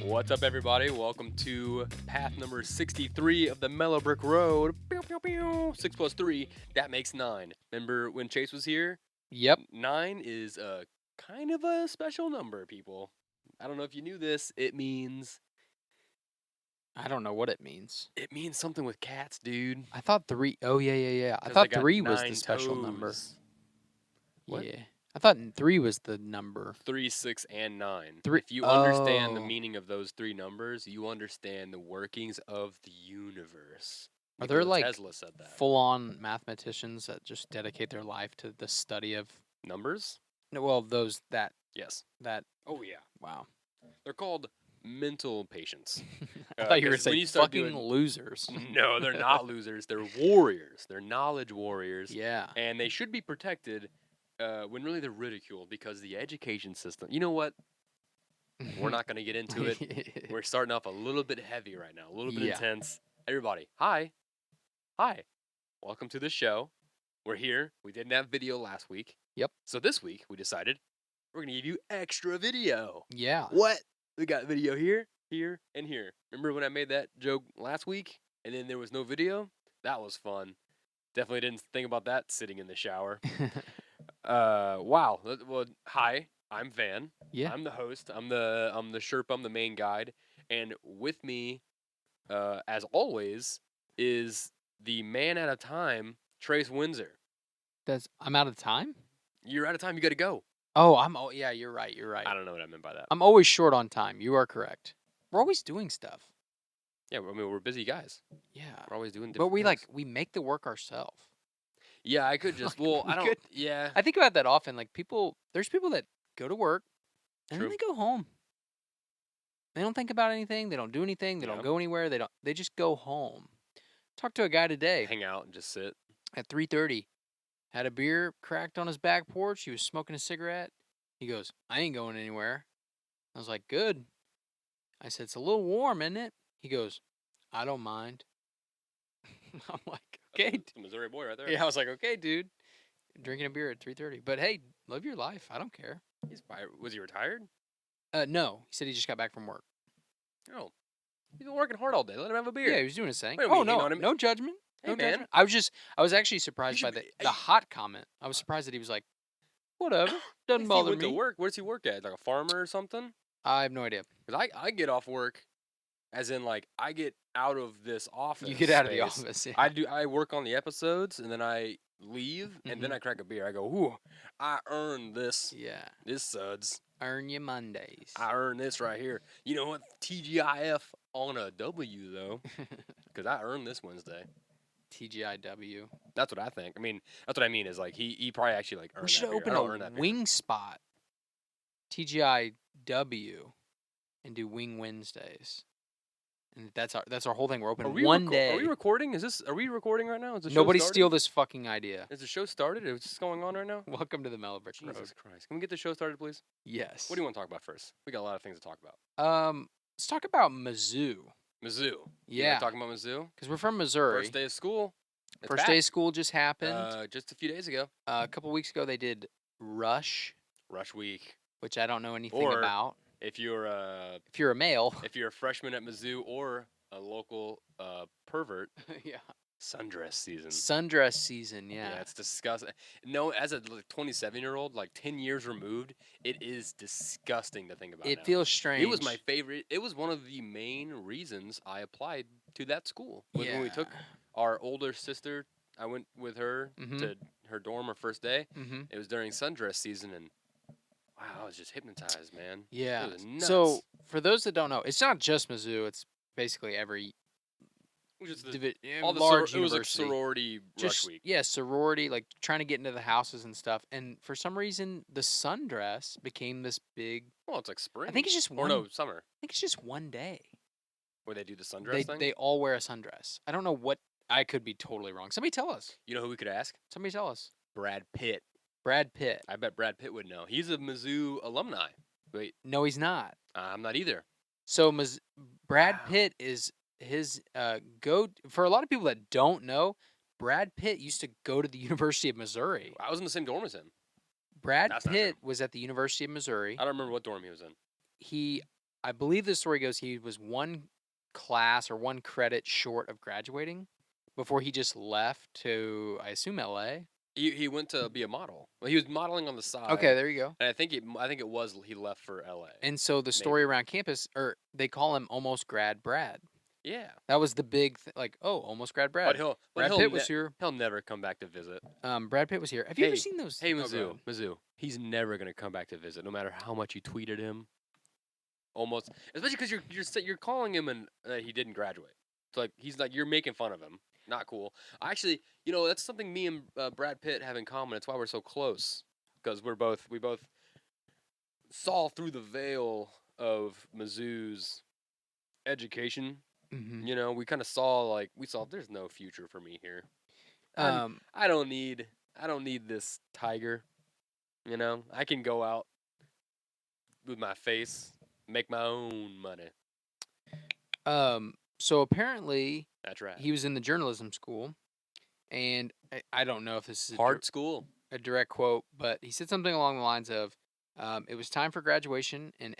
What's up, everybody? Welcome to path number 63 of the Mellow Brick Road. Pew, pew, pew. 6 plus 3, that makes 9. Remember when Chase was here? Yep. 9 is kind of a special number, people. I don't know if you knew this. It means I don't know what it means. something with cats, dude. I thought 3. Oh, yeah. I 'Cause thought they got 3 was the 9 special number. toes. What? Yeah. I thought 3 was the number. 3, 6, and 9. Three- If you understand the oh. meaning of those three numbers, you understand the workings of the universe. Are there, Nikola like, Tesla said that. full-on mathematicians that just dedicate their life to the study of... Numbers? No, well, those... Yes. That... Oh, yeah. Wow. They're called mental patients. I thought you were 'cause when saying you start fucking doing- losers. No, they're not losers. They're warriors. They're knowledge warriors. Yeah. And they should be protected when really they're ridiculed because the education system... You know what? We're not going to get into it. We're starting off a little bit heavy right now, a little bit Yeah. intense. Everybody, hi. Hi. Welcome to the show. We're here. We didn't have video last week. Yep. So this week, we decided we're going to give you extra video. Yeah. What? We got video here, here, and here. Remember when I made that joke last week and then there was no video? That was fun. Definitely didn't think about that sitting in the shower. Wow. Well, hi. I'm Van. Yeah. I'm the host. I'm the Sherpa. I'm the main guide. And with me, as always, is the man out of time, Trace Windsor. I'm out of time? You're out of time. You got to go. Oh, yeah, you're right. I don't know what I meant by that. I'm always short on time. You are correct. We're always doing stuff. Yeah, I mean, we're busy guys. Yeah. We're always doing But different things. we make the work ourselves. Yeah, I could just, Like, well, we I don't, could- yeah. I think about that often. Like there's people that go to work and True. then they go home. They don't think about anything. They don't do anything. They Yeah. don't go anywhere. They just go home. Talked to a guy today Hang out and just sit. at 3:30. Had a beer cracked on his back porch. He was smoking a cigarette. He goes, "I ain't going anywhere." I was like, "Good." I said, "It's a little warm, isn't it?" He goes, "I don't mind." I'm like, "Okay." That's a Missouri boy right there. Yeah, I was like, "Okay, dude." Drinking a beer at 3:30. But hey, live your life. I don't care. Was he retired? No. He said he just got back from work. Oh. He's been working hard all day. Let him have a beer. Yeah, he was doing his thing. Wait, Oh, hang no. on a No judgment. Hey, No man. judgment. I was actually surprised by should be- the hot comment. I was surprised that he was like, whatever. Doesn't If bother he went to me. work, where does he work at? Like a farmer or something? I have no idea. Because I get off work, as in, like, I get out of this office. You get out of the space. office. Yeah. I work on the episodes, and then I leave, and then I crack a beer. I go, ooh, I earned this. Yeah. This suds. Earn your Mondays. I earned this right here. You know what? TGIF on a W, though, because I earned this Wednesday. TGIW. That's what I think. I mean, that's what I mean is, like, he probably actually, like, earned We should that beer. open I don't earn a that beer. wing spot. TGIW. And do Wing Wednesdays. And that's our whole thing. We're open one day. Are we recording? Are we recording right now? Is the show Nobody started? steal this fucking idea. Is the show started? Is this going on right now? Welcome to the Mellow Brick Road. Jesus Christ. Can we get the show started, please? Yes. What do you want to talk about first? We got a lot of things to talk about. Let's talk about Mizzou. Mizzou. You Yeah. like talking about Mizzou? Because we're from Missouri. First day of school. It's First back. day of school just happened. Just a few days ago. A couple weeks ago, they did Rush, Rush week. which I don't know anything Or- about. If you're a If you're a male. freshman at Mizzou or a local pervert, Yeah. sundress season. Sundress season, yeah. It's disgusting. No, as a 27-year-old, like 10 years removed, it is disgusting to think about. It now. feels strange. It was my favorite. It was one of the main reasons I applied to that school. When we took our older sister, I went with her to her dorm her first day. Mm-hmm. It was during sundress season, and wow, I was just hypnotized, man. Yeah. It was nuts. So, for those that don't know, it's not just Mizzou. It's basically every Just all the large it was like university. sorority rush week. Yeah, sorority, like trying to get into the houses and stuff. And for some reason, the sundress became this big. Well, it's like spring. I think it's just or one. no, summer. I think it's just one day. Where they do the sundress thing. They all wear a sundress. I don't know what. I could be totally wrong. Somebody tell us. You know who we could ask? Somebody tell us. Brad Pitt. Brad Pitt. I bet Brad Pitt would know. He's a Mizzou alumni. Wait, No, he's not. I'm not either. So Brad Wow. Pitt is his go for a lot of people that don't know. Brad Pitt used to go to the University of Missouri. I was in the same dorm as him. Brad That's not Pitt was at the University of Missouri. I don't remember what dorm he was in. I believe the story goes he was one class or one credit short of graduating before he just left to, I assume, L.A. He went to be a model. Well, he was modeling on the Okay, side, there you go. and I think it was he left for L.A. And so the story around campus, or they call him almost grad Brad. Yeah, That was the big like, oh, almost grad Brad. Brad Pitt was here. he'll never come back to visit. Brad Pitt was here. Have you ever seen those? Hey, oh, go Mizzou, ahead. Mizzou. He's never gonna come back to visit, no matter how much you tweeted him. Almost, especially because you're calling him and he didn't graduate. So like he's like you're making fun of him. Not cool. Actually, that's something me and Brad Pitt have in common. It's why we're so close because we both saw through the veil of Mizzou's education. Mhm. We kind of saw there's no future for me here. Um, I don't need this tiger. I can go out with my face, make my own money. So apparently That's right. he was in the journalism school, and I don't know if this is Hard school. a direct quote, but he said something along the lines of, it was time for graduation, and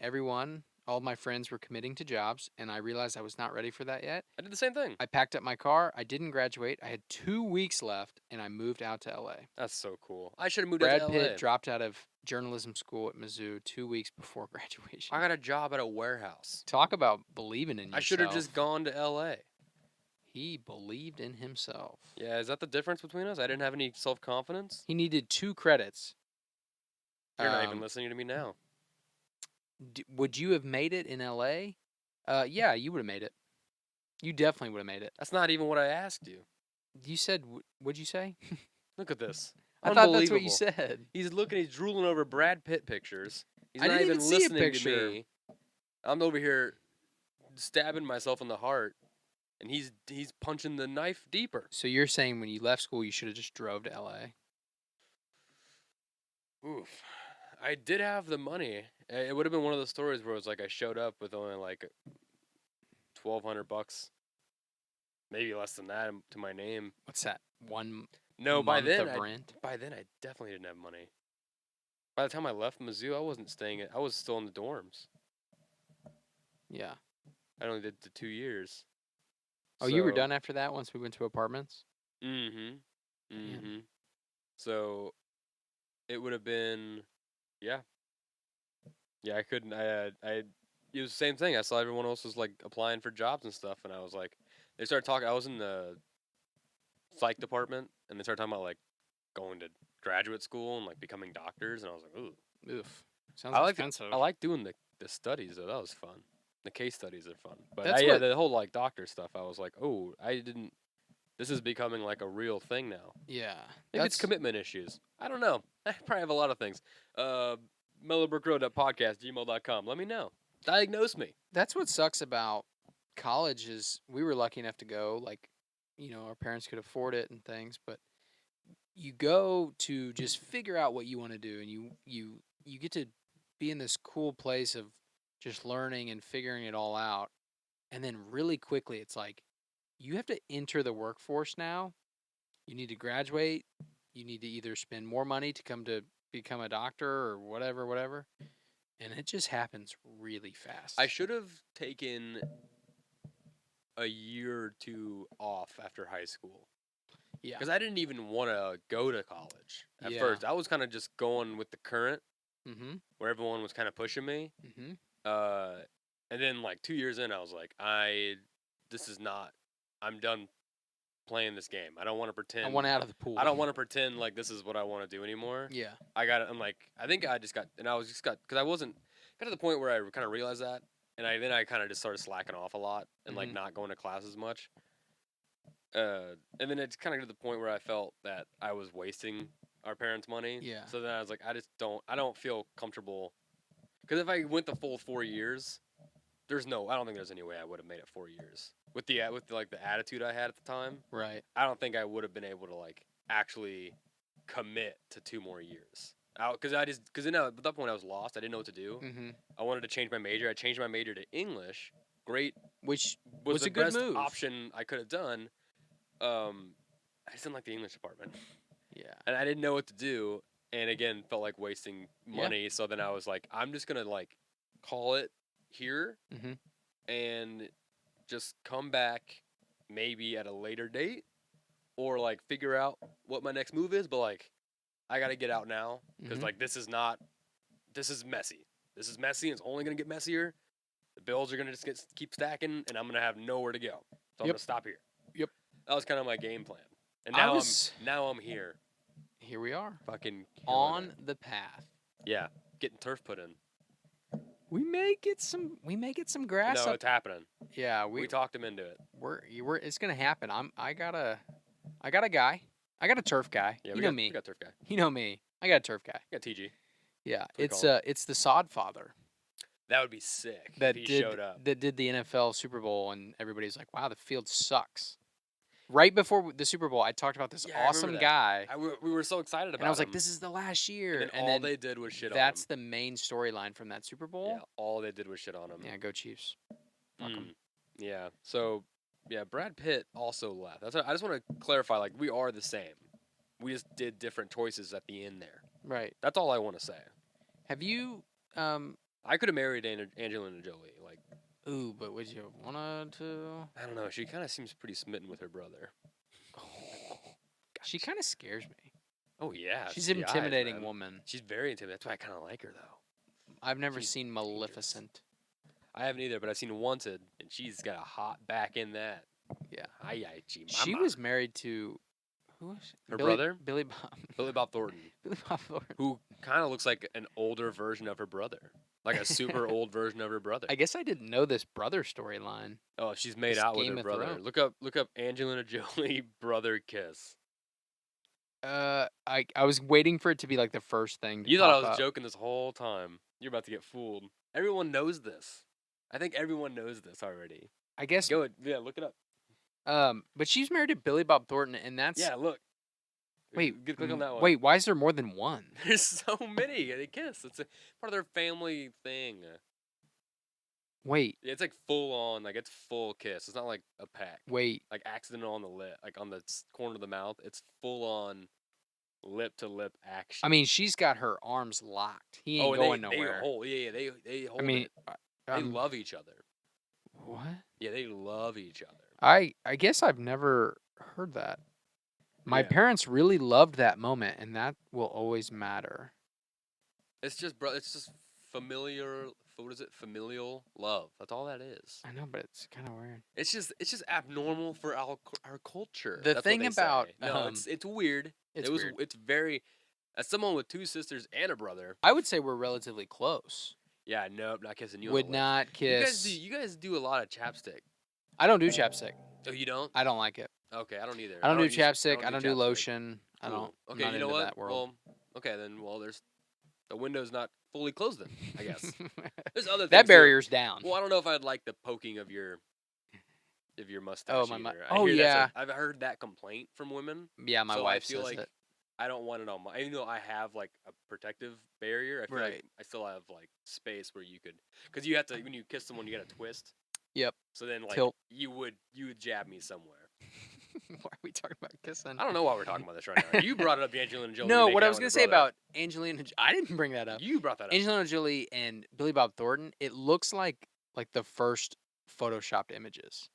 all my friends were committing to jobs, and I realized I was not ready for that yet. I did the same thing. I packed up my car. I didn't graduate. I had 2 weeks left, and I moved out to LA. That's so cool. I should have moved Brad out to Pitt LA. dropped out of journalism school at Mizzou 2 weeks before graduation. I got a job at a warehouse. Talk about believing in yourself. I should have just gone to LA. He believed in himself. Yeah, is that the difference between us? I didn't have any self-confidence. He needed 2 credits. You're not even listening to me now. Would you have made it in LA? Yeah, you would have made it. You definitely would have made it. That's not even what I asked you. You said, what'd you say? Look at this. I thought that's what you said. He's drooling over Brad Pitt pictures. He's I not didn't even see a listening picture. to me. I'm over here stabbing myself in the heart, and he's punching the knife deeper. So you're saying when you left school, you should have just drove to LA? Oof. I did have the money. It would have been one of those stories where it was like I showed up with only like $1,200, maybe less than that to my name. What's that? One No, month of rent? By then I definitely didn't have money. By the time I left Mizzou, I wasn't staying. I was still in the dorms. Yeah. I only did the 2 years. Oh, you were done after that once we went to apartments? Mm-hmm. Mm-hmm. So it would have been, yeah. Yeah, I couldn't. It was the same thing. I saw everyone else was like applying for jobs and stuff, and I was like, they started talking. I was in the psych department, and they started talking about like going to graduate school and like becoming doctors, and I was like, ooh. Oof. Sounds expensive. I like doing the studies though. That was fun. The case studies are fun. But the whole like doctor stuff, I was like, oh, this is becoming like a real thing now. Yeah. Maybe it's commitment issues. I don't know. I probably have a lot of things. Mellow Brick Road podcast@gmail.com. Let me know. Diagnose me. That's what sucks about college is we were lucky enough to go, like, our parents could afford it and things, but you go to just figure out what you want to do, and you get to be in this cool place of just learning and figuring it all out. And then really quickly it's like you have to enter the workforce now. You need to graduate. You need to either spend more money to come to become a doctor or whatever. And it just happens really fast. I should have taken a year or 2 off after high school. Yeah. Because I didn't even want to go to college at Yeah. first. I was kind of just going with the current, where everyone was kind of pushing me. And then like 2 years in, I was like, I'm done playing this game. I don't want to pretend. I want out of the pool. I don't want to pretend like this is what I want to do anymore. Yeah. Because I wasn't, got to the point where I kind of realized that. And then I kind of just started slacking off a lot and like not going to class as much. And then it's kind of to the point where I felt that I was wasting our parents' money. Yeah. So then I was like, I don't feel comfortable. Because if I went the full 4 years, I don't think there's any way I would have made it 4 years. With the attitude I had at the time. Right. I don't think I would have been able to like actually commit to 2 more years. Because then at that point I was lost. I didn't know what to do. I wanted to change my major. I changed my major to English. Great. Which was a the good best move. option I could have done. I just didn't like the English department. Yeah. And I didn't know what to do. And again, felt like wasting money. Yeah. So then I was like, I'm just going to like call it here Mm-hmm. and just come back maybe at a later date or like figure out what my next move is. But like, I got to get out now because Mm-hmm. like this is messy. This is messy. And it's only going to get messier. The bills are going to just keep stacking and I'm going to have nowhere to go. So I'm going Yep. to stop here. Yep. That was kind of my game plan. And I now was. I'm here. Here we are. Fucking killing On it. the path. Yeah, getting turf put in. We may get some. We may get some grass No, up. it's happening. Yeah, We talked him into it. we're. It's gonna happen. I got a guy. I got a turf guy. Yeah, You we know got me. we got turf guy. You know me. I got a turf guy. We got TG. Yeah, we call him. it's the sod father That would be sick that if he did showed up. that did the NFL Super Bowl, and everybody's like, "Wow, the field sucks." Right before the Super Bowl, I talked about this Yeah, I remember awesome that. guy, We were so excited about and I was like, him. "This is the last year." And then all they did was shit on him. That's the main storyline from that Super Bowl. Yeah, all they did was shit on him. Yeah, go Chiefs. Fuck 'em. Yeah. So, yeah, Brad Pitt also left. I just want to clarify. Like, we are the same. We just did different choices at the end there. Right. That's all I want to say. Have you? I could have married Angelina Jolie. Like, Ooh, but would you wanna to? I don't know. She kind of seems pretty smitten with her brother. She kind of scares me. Oh yeah, She's an the eyes, intimidating man. woman. She's very intimidating. That's why I kind of like her though. I've never She's seen dangerous. Maleficent. I haven't either, but I've seen Wanted, and she's got a hot back in that. Yeah. She was married to who was she? Her brother? Billy Bob. Billy Bob Thornton, Billy Bob Thornton. who kind of looks like an older version of her brother, like a super old version of her brother. I guess I didn't know this brother storyline. Oh, she's made This out with Game her of brother. Thrones. Look up Angelina Jolie brother kiss. I was waiting for it to be like the first thing. To You thought I pop was up. joking this whole time. You're about to get fooled. Everyone knows this. I think everyone knows this already. I guess. Go ahead. Yeah, look it up. But she's married to Billy Bob Thornton, and that's. Yeah, look. Wait. Click on that one. Wait. Why is there more than one? There's so many. They kiss. It's a part of their family thing. Wait. It's like full on, like it's full kiss. It's not like a peck. Wait. Like accidental on the lip, like on the corner of the mouth. It's full on lip to lip action. I mean, she's got her arms locked. He ain't and going they nowhere. hold. Yeah, they hold. I mean, it. They love each other. What? Yeah, they love each other. I guess I've never heard that. My Yeah. parents really loved that moment, and that will always matter. It's just familiar. What is it? Familial love. That's all that is. I know, but it's kind of weird. It's just abnormal for our culture. The That's what thing they about, say. No, it's weird. Weird. It's very. As someone with two sisters and a brother. I would say we're relatively close. Yeah, nope, not kissing you. Would on the not lips. kiss. You guys do a lot of chapstick. I don't do chapstick. Oh, you don't? I don't like it. Okay, I don't either. I don't do use- chapstick. I don't do chapstick. lotion. I Cool. don't. Okay, I'm not you know into what? that world. Well, okay then. Well, there's the window's not fully closed then. I guess there's other things that too. barrier's down. Well, I don't know if I'd like the poking of your mustache. my either. oh, I hear yeah. I've heard that complaint from women. Yeah, my so wife I feel says like it. I don't want it on my. Even though I have like a protective barrier, I feel like Right. I still have like space where you could, because you have to when you kiss someone, you got to twist. Yep. So then like Tilt. you would jab me somewhere. Why are we talking about kissing? I don't know why we're talking about this right now. You brought it up, Angelina Jolie. No, making what I out was with gonna her say brother. about Angelina, I didn't bring that up. You brought that up. Angelina Jolie and Billy Bob Thornton. It looks like the first photoshopped images.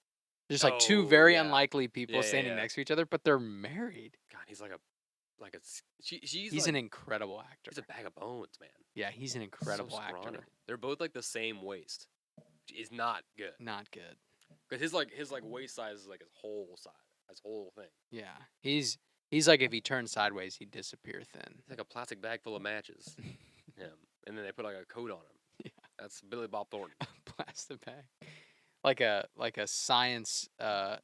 Just like two Oh, very yeah. unlikely people Yeah, standing yeah. next to each other, but they're married. God, he's like a she's He's like, an incredible actor. he's a bag of bones, man. Yeah, he's an incredible So actor. scrawny. They're both like the same waist. Which is not good. Not good. Because his waist size is like his whole thing. Yeah, he's like if he turned sideways, he'd disappear thin. It's like a plastic bag full of matches. Him. And then they put like a coat on him. Yeah. That's Billy Bob Thornton. Plastic bag, like a science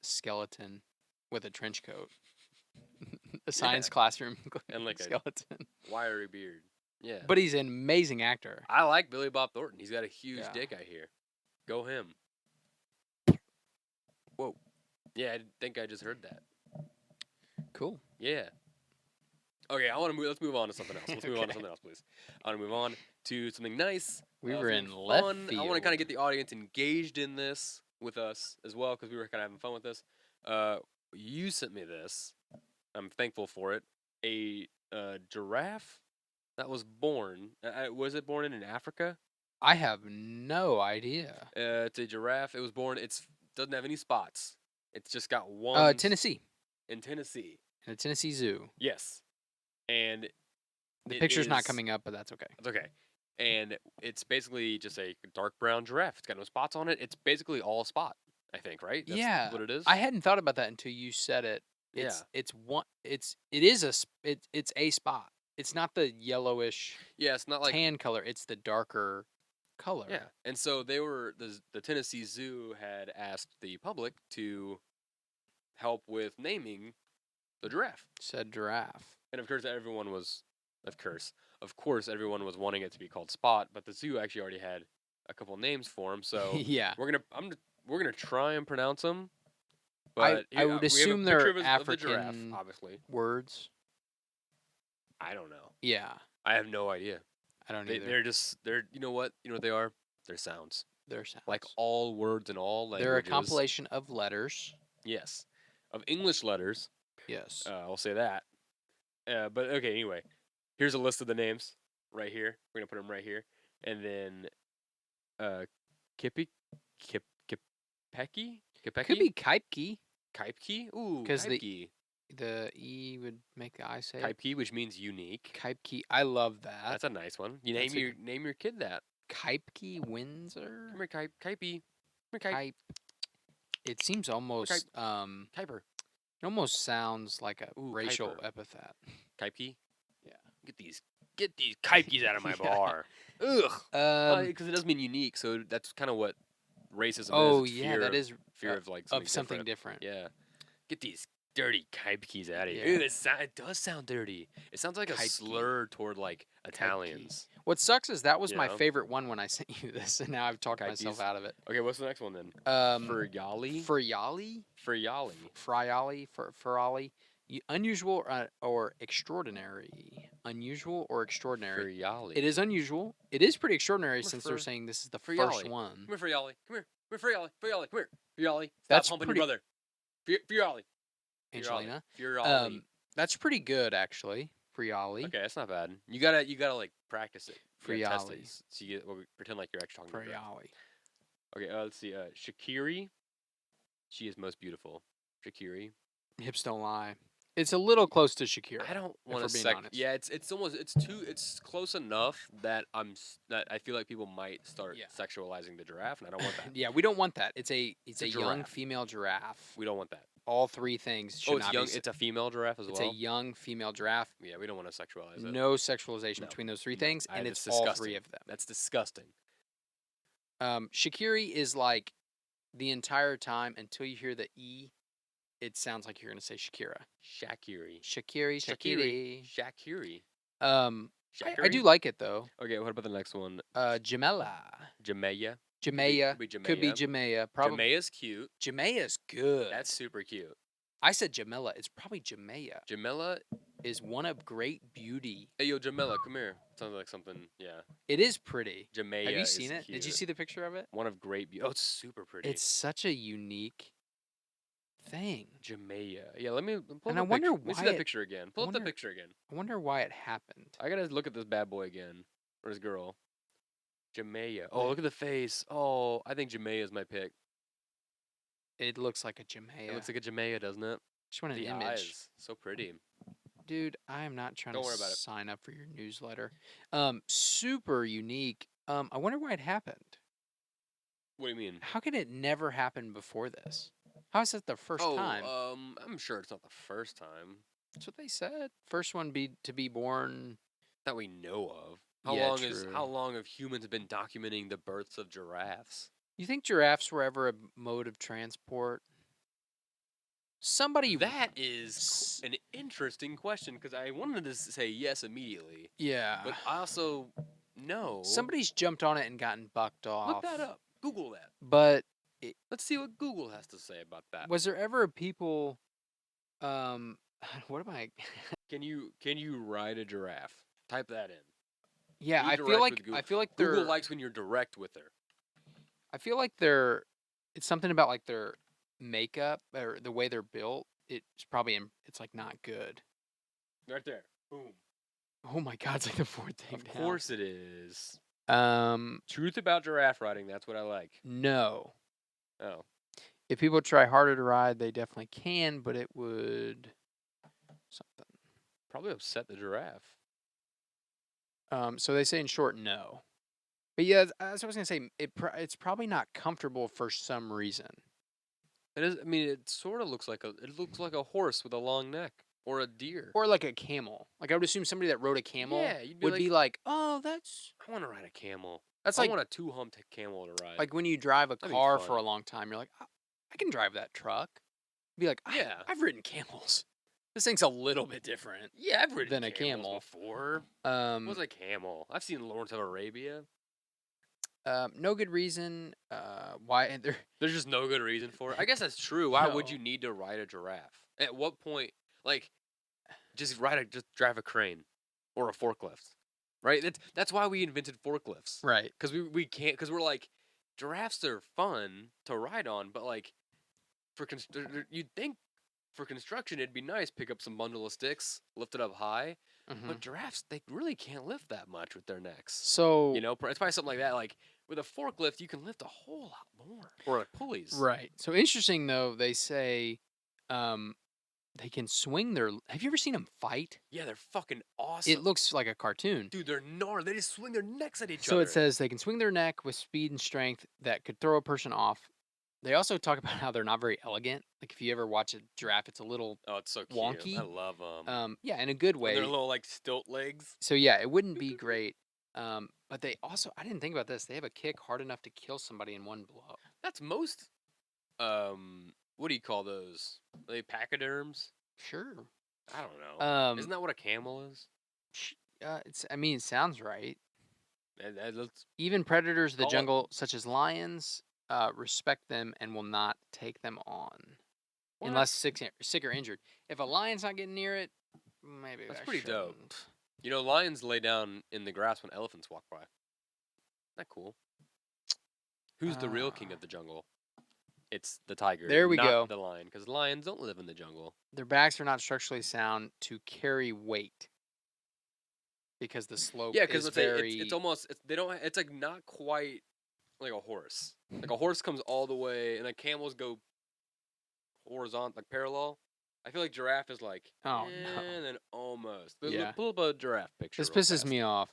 skeleton with a trench coat. A science classroom And like skeleton. a wiry beard. Yeah. But he's an amazing actor. I like Billy Bob Thornton. He's got a huge Yeah. dick, I hear. Go him. Whoa. Yeah, I think I just heard that. Cool. Yeah. Okay, let's move on to something else. Let's move on to Okay. something else, please. I want to move on to something nice. We were in something left fun. I want to field. kind of get the audience engaged in this with us as well because we were kind of having fun with this. You sent me this. I'm thankful for it. A giraffe that was born. Was it born in Africa? I have no idea. It's a giraffe. It was born. Doesn't have any spots. It's just got one Tennessee. in Tennessee. In the Tennessee Zoo. Yes, and The it picture's not is. coming up, but that's okay. It's okay. And it's basically just a dark brown giraffe. It's got no spots on it. It's basically all spot, I think, right? That's Yeah, what it is. I hadn't thought about that until you said it. It's one. It is it's a spot. It's not the yellowish Yeah, it's not like tan color. It's the darker color. yeah. And so the Tennessee Zoo had asked the public to help with naming the giraffe. Said giraffe. And of course everyone was wanting it to be called Spot, but the zoo actually already had a couple names for him. So Yeah. we're gonna try and pronounce them. I But would we have a assume picture they're of the giraffe, African obviously. words. I don't know. Yeah, I have no idea. I don't either. They're you know what they are? They're sounds. They're sounds. Like all words and all languages. They're a compilation of letters. Yes, of English letters. Yes. I'll say that. But okay, anyway, here's a list of the names right here. We're gonna put them right here, and then Kippy, Kipecky, Could be Kaipke. Kaipke. Ooh, 'Cause Kaipke. The E would make the I say. Kaipke, which means unique. Kaipke. I love that. That's a nice one. You That's name your kid that. Kaipke Windsor. Come here, Kaipy. Come here, Kaip. It seems almost Kuiper. It almost sounds like a Ooh, racial Kuiper. epithet. Kaipke. Yeah. Get these Kaipkes out of my Yeah. bar. Ugh. Because it does mean unique, so that's kind of what racism oh is. It's yeah, fear that of, is fear of like something something different. different. Yeah. Get these dirty Kaipkes out of here. Yeah. Ew, it does sound dirty. It sounds like a Kaipke. slur toward like Italians. What sucks is that was my Yeah. favorite one when I sent you this, and now I've talked myself Kaipkes. out of it. Okay, what's the next one then? Friali. Friali. Unusual or extraordinary. Unusual or extraordinary. Friali. It is unusual. It is pretty extraordinary Come since here, they're saying this is the Friali. first one. Come here, Friali. Come here. Come here, Friali. Friali. Come here. Friali. Stop That's humping pretty- your brother. Friali. Angelina. Friali. That's pretty good actually. Friali. Okay, that's not bad. You gotta like practice it. You gotta test Friali. it. So you pretend like you're actually talking to her. Friali. Okay, let's see. Shakiri. She is most beautiful. Shakiri. Hips don't lie. It's a little close to Shakira. I don't if want we're to being honest. Yeah, it's close enough that that I feel like people might start Yeah. sexualizing the giraffe, and I don't want that. Yeah, we don't want that. It's a a young giraffe. female giraffe. We don't want that. All three things should Oh, it's not young. be. It's a female giraffe as It's well. a young female giraffe. Yeah, we don't want to sexualize it. No sexualization No. between those three No. things, and It's it's all disgusting. three of them. That's disgusting. Shakiri is like the entire time until you hear the E, it sounds like you're gonna say Shakira. Shakiri. Shakiri. Shakiri. I do like it though. Okay, what about the next one? Jamela. Jamea. Jamea. Could be Jamea. Jamea. Probably. Jamea's cute. Jamea's good. That's super cute. I said Jamela. It's probably Jamea. Jamela. Is one of great beauty. Hey, yo, Jamela, come here. Sounds like something. Yeah. It is pretty. Jamea. Have you is seen it? Cute. Did you see the picture of it? One of great beauty. Oh, it's super pretty. It's such a unique thing. Jamea. Yeah, let me pull And up I wonder Let me see why that it- picture again. Pull up the picture again. I wonder why it happened. I gotta look at this bad boy again. Or this girl. Jamea. Oh, look at the face. Oh, I think Jamea is my pick. It looks like a Jamea. It looks like a Jamea, doesn't it? Just want an The image. eyes. So pretty. Dude, I am not trying Don't to worry about it. sign up for your newsletter. Super unique. I wonder why it happened. What do you mean? How could it never happen before this? How is it the first time? I'm sure it's not the first time That's what they said. First one to be born. that we know of. Yeah, How true. long have humans been documenting the births of giraffes? You think giraffes were ever a mode of transport? Somebody. That is an interesting question because I wanted to say yes immediately, Yeah. but I also no. Somebody's jumped on it and gotten bucked off. look that up. Google that. But Let's see what Google has to say about that. was there ever people? What am I? Can you ride a giraffe? Type that in. Yeah, Be I direct feel with like Google. they're. Google likes when you're direct with her. I feel like they're. It's something about like their makeup or the way they're built. It's probably it's like not good. Right there. Boom. Oh my God! It's like the fourth thing. Of down. course it is. Truth about giraffe riding. That's what I like. No. Oh. If people try harder to ride, they definitely can, but it would something. Probably upset the giraffe. So they say in short, no. But yeah, as I was gonna say, it's probably not comfortable for some reason. It is. I mean, it sort of looks like a horse with a long neck, or a deer. Or like a camel. Like I would assume somebody that rode a camel Yeah, you'd would be like, oh, that's I want to ride a camel. that's I like want a two-humped camel to ride. like when you drive a That'd be car fun. for a long time, you're like, I can drive that truck. Be like, Yeah. I've ridden camels. This thing's a little bit different. Yeah, I've ridden than a camels camel. before. Um, What's a camel? I've seen Lawrence of Arabia. no good reason why there. There's just no good reason for it. I guess that's true. Why would No. you need to ride a giraffe? At what point, like, just drive a crane or a forklift, right? That's why we invented forklifts, Right. because we can't, because we're like, giraffes are fun to ride on, but like, you'd think for construction it'd be nice, pick up some bundle of sticks, lift it up high, but giraffes, they really can't lift that much with their necks. So You know, it's probably something like that. Like with a forklift, you can lift a whole lot more, or like pulleys. right. So interesting though. They say, they can swing their. Have you ever seen them fight? Yeah, they're fucking awesome. It looks like a cartoon. Dude, they're gnarly. They just swing their necks at each So other. it says they can swing their neck with speed and strength that could throw a person off. They also talk about how they're not very elegant. Like if you ever watch a giraffe, it's a little Oh, it's so cute. wonky. I love them. Yeah, in a good way. Their little like stilt legs. So yeah, it wouldn't be great. But they also, I didn't think about this. They have a kick hard enough to kill somebody in one blow. That's most. What do you call those? Are they pachyderms? Sure. I don't know. Um, Isn't that what a camel is? I mean, it sounds right. That looks. Even predators of the Call it- jungle, such as lions, respect them and will not take them on What? unless sick or injured. If a lion's not getting near it, maybe That's I pretty dope. shouldn't. You know, lions lay down in the grass when elephants walk by. Isn't that cool? Who's the real king of the jungle? It's the tiger. There we not go. The lion, because lions don't live in the jungle. Their backs are not structurally sound to carry weight because the slope Yeah, because is very. it's almost they don't. It's like not quite like a horse. Like a horse comes all the way, and like camels go horizontal, like parallel. I feel like giraffe is like, Oh, no. and then almost. Yeah. Pull up a giraffe picture. This real pisses fast. me off.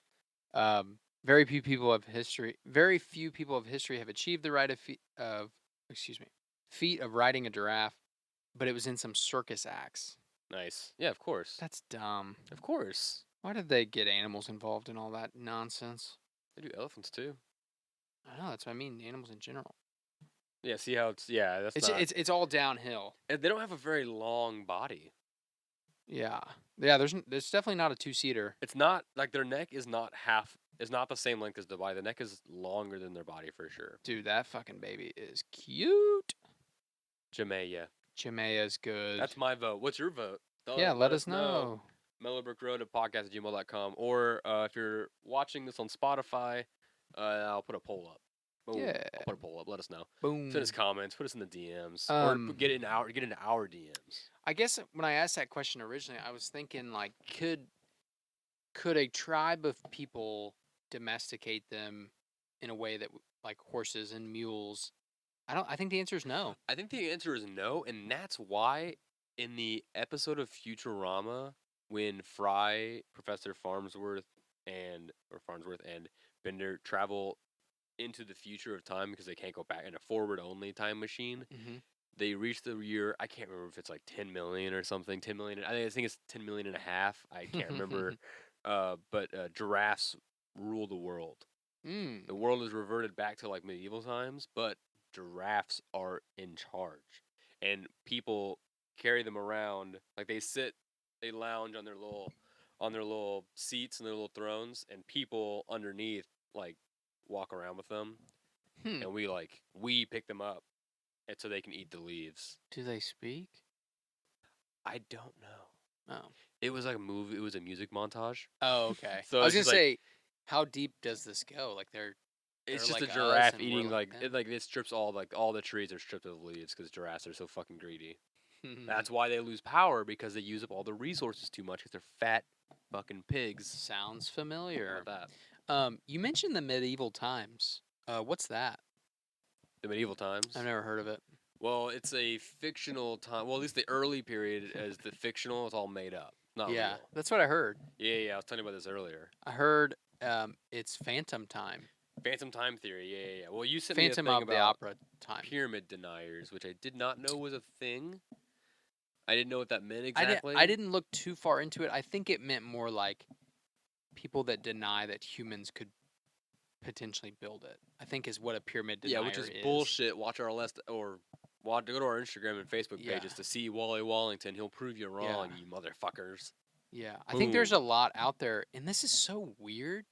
Very few people of history have achieved the right of feat of riding a giraffe, but it was in some circus acts. Nice. Yeah, of course. That's dumb. Of course. Why did they get animals involved in all that nonsense? They do elephants too. I know, that's what I mean. Animals in general. Yeah. See how it's That's not. It's all downhill. And they don't have a very long body. Yeah. Yeah. There's definitely not a 2-seater. It's not like their neck is not half. Is not the same length as the body. The neck is longer than their body for sure. Dude, that fucking baby is cute. Jamaica. Jamaia's good. That's my vote. What's your vote? Yeah, let us know. Mellow Brick Road at podcast@gmail.com. Or if you're watching this on Spotify, I'll put a poll up. Boom. Yeah. I'll put a poll up. Let us know. Boom. Send us comments. Put us in the DMs. Or get into our DMs. I guess when I asked that question originally, I was thinking like, could a tribe of people domesticate them in a way that like horses and mules? I think the answer is no. I think the answer is no, and that's why in the episode of Futurama when Professor Farnsworth and Bender travel into the future of time because they can't go back in a forward only time machine. Mm-hmm. They reach the year, I can't remember if it's like 10 million or something, 10 million. I think it's 10 million and a half. I can't remember. But giraffes rule the world. Mm. The world is reverted back to like medieval times, but giraffes are in charge. And people carry them around, like they lounge on their little seats and their little thrones, and people underneath like walk around with them. And we pick them up and so they can eat the leaves. Do they speak? I don't know. Oh. It was like a movie. It was a music montage. Oh, okay. So I was gonna it's just, say, how deep does this go? Like it's they're just like a us giraffe and we're eating like them? it strips all the trees are stripped of leaves because giraffes are so fucking greedy. That's why they lose power, because they use up all the resources too much because they're fat fucking pigs. Sounds How familiar. about You mentioned the medieval times. What's that? The medieval times. I've never heard of it. Well, it's a fictional time. Well, at least the early period as the fictional is all made up, not Yeah, real. that's what I heard. Yeah, I was telling you about this earlier. I heard it's Phantom Time. Phantom time theory. Yeah. Well, you sent Phantom me a thing of the about Opera time. pyramid deniers, which I did not know was a thing. I didn't know what that meant I exactly. didn't look too far into it. I think it meant more like people that deny that humans could potentially build it. I think is what a pyramid denier Yeah, which is bullshit. Watch our last or go to our Instagram and Facebook pages to see Wally Wallington. He'll prove you wrong, you motherfuckers. Yeah, I think there's a Boom. lot out there, and this is so weird.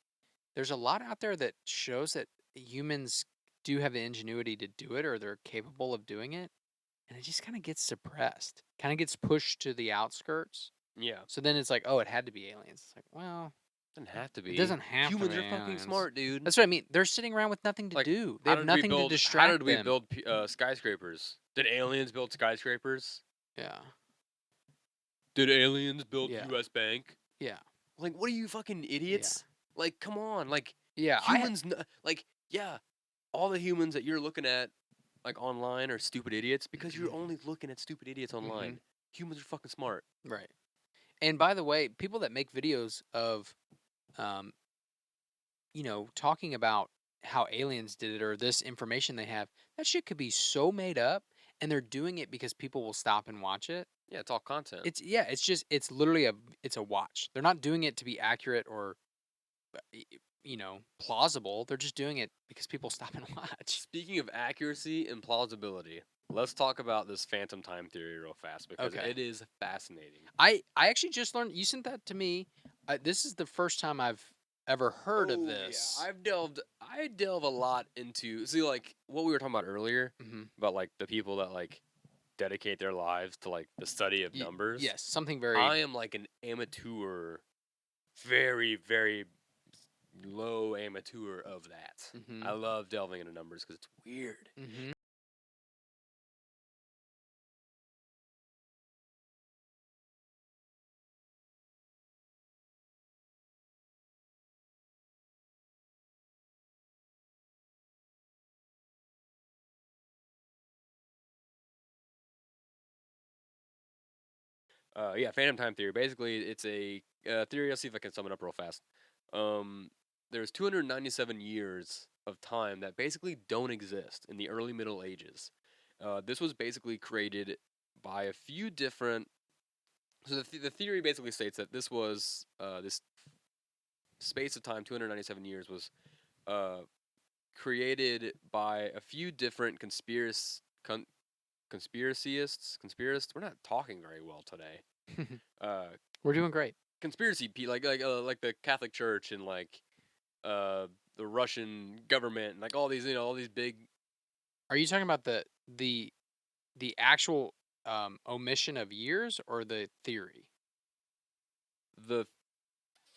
There's a lot out there that shows that humans do have the ingenuity to do it, or they're capable of doing it, and it just kind of gets suppressed, kind of gets pushed to the outskirts. Yeah. So then it's like, oh, it had to be aliens. It's like, well, Doesn't have to be. it doesn't have Humans to be are fucking aliens. smart, dude. That's what I mean. They're sitting around with nothing to Like, do. They how have did we nothing to build- distract How did we them. build skyscrapers? Did aliens build skyscrapers? Yeah. Did aliens build Yeah. U.S. Bank? Yeah. Like, what are you fucking idiots? Like, come on. Like, Yeah. humans, all the humans that you're looking at, like, online are stupid idiots because you're only looking at stupid idiots online. Humans are fucking smart. Right. And by the way, people that make videos of, talking about how aliens did it or this information they have, that shit could be so made up, and they're doing it because people will stop and watch it. Yeah, it's all content. It's literally a watch. They're not doing it to be accurate or, plausible. They're just doing it because people stop and watch. Speaking of accuracy and plausibility, let's talk about this phantom time theory real fast because it is fascinating. I actually just learned. You sent that to me. This is the first time I've ever heard of this. Yeah. I delve a lot into like what we were talking about earlier about like the people that like dedicate their lives to like the study of numbers. Yes, something very. I am like an amateur, very very low amateur of that. I love delving into numbers because it's weird. Yeah, phantom time theory. Basically, it's a theory. I'll see if I can sum it up real fast. There's 297 years of time that basically don't exist in the early Middle Ages. This was basically created by a few different. So the theory basically states that this was this space of time, 297 years, was created by a few different conspiracists. We're not talking very well today. We're doing great. Conspiracy, like the Catholic Church and like the Russian government, and like all these, all these big. Are you talking about the actual omission of years or the theory? The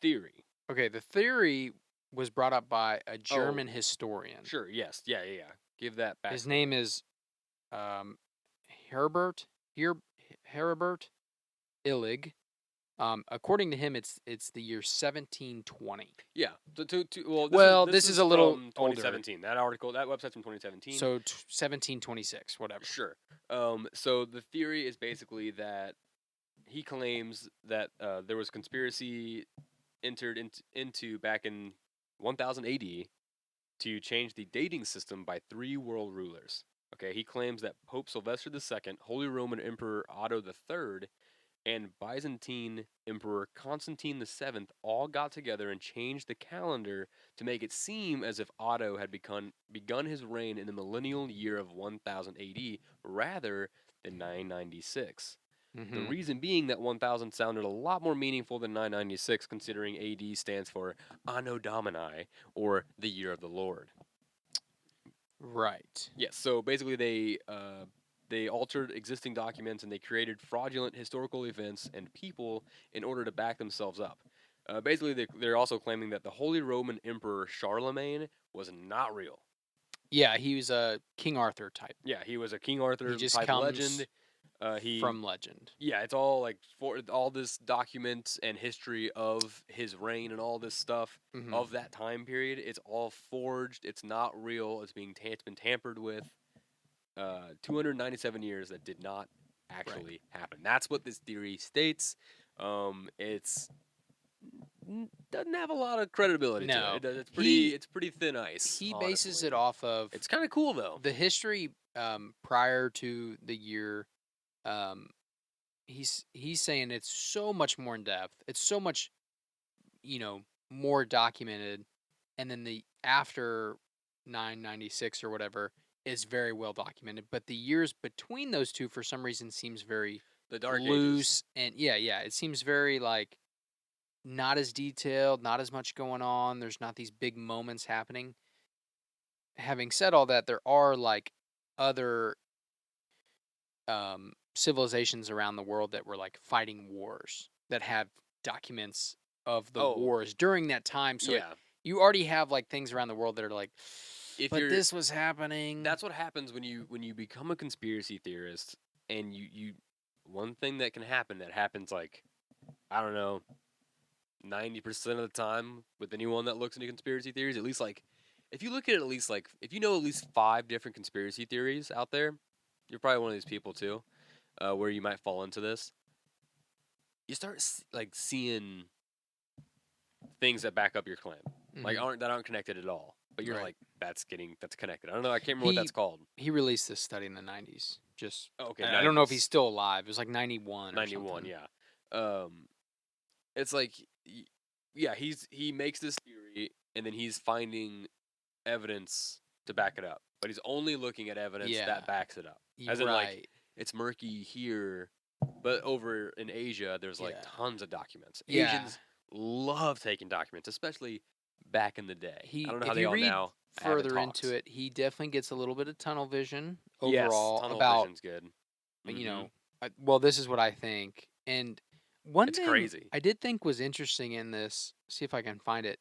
theory. Okay, the theory was brought up by a German historian. Sure. Yes. Yeah. Give that back. His name is Herbert Illig. According to him, it's the year 1720. Yeah. This is a little from 2017. That website's from 2017. So 1726, whatever. Sure. So the theory is basically that he claims that there was conspiracy entered into back in 1000 AD to change the dating system by 3 world rulers. Okay, he claims that Pope Sylvester II, Holy Roman Emperor Otto III, and Byzantine Emperor Constantine VII all got together and changed the calendar to make it seem as if Otto had begun his reign in the millennial year of 1000 AD rather than 996. The reason being that 1000 sounded a lot more meaningful than 996, considering AD stands for Anno Domini, or the Year of the Lord. Right. Yes, so basically they altered existing documents and they created fraudulent historical events and people in order to back themselves up. Basically, they're also claiming that the Holy Roman Emperor Charlemagne was not real. Yeah, he was a King Arthur type. Yeah, he was a King Arthur type legend. He From legend. Yeah, it's all like for all this document and history of his reign and all this stuff Mm-hmm. of that time period. It's all forged. It's not real. It's been tampered with. 297 years that did not actually happen. That's what this theory states. It's doesn't have a lot of credibility to No. it. It's He pretty thin ice. he bases Honestly, it off of it's kind of cool though. the history prior to the year. Um, he's saying it's so much more in depth. It's so much, more documented, and then the after 996 or whatever is very well documented. But the years between those two, for some reason, seems very The Dark Ages. loose, and yeah, it seems very like not as detailed, not as much going on. There's not these big moments happening. Having said all that, there are like other civilizations around the world that were like fighting wars that have documents of the wars during that time. So yeah, you already have like things around the world that are like, if but you're, this was happening. that's what happens when you become a conspiracy theorist, and you one thing that can happen that happens like, I don't know, 90% of the time with anyone that looks into conspiracy theories, at least like if you look at least like if you know at least 5 different conspiracy theories out there, you're probably one of these people too, where you might fall into this. You start like seeing things that back up your claim, like Mhm. aren't connected at all. But you're Right. like, that's connected. I don't know. I can't remember what that's called. He released this study in the 90s. Just Okay, I don't know if 90s. he's still alive. It was like 91 or 91, something. yeah. It's like, yeah, he makes this theory, and then he's finding evidence to back it up, but he's only looking at evidence Yeah. that backs it up. As in, like, it's murky here, but over in Asia, there's like Yeah. tons of documents. Yeah. Asians love taking documents, especially back in the day. I don't know how If they you all read now have further talks. into it, he definitely gets a little bit of tunnel vision Yes, overall tunnel about, vision's good. well, this is what I think. And one It's thing crazy. I did think was interesting in this, see if I can find it.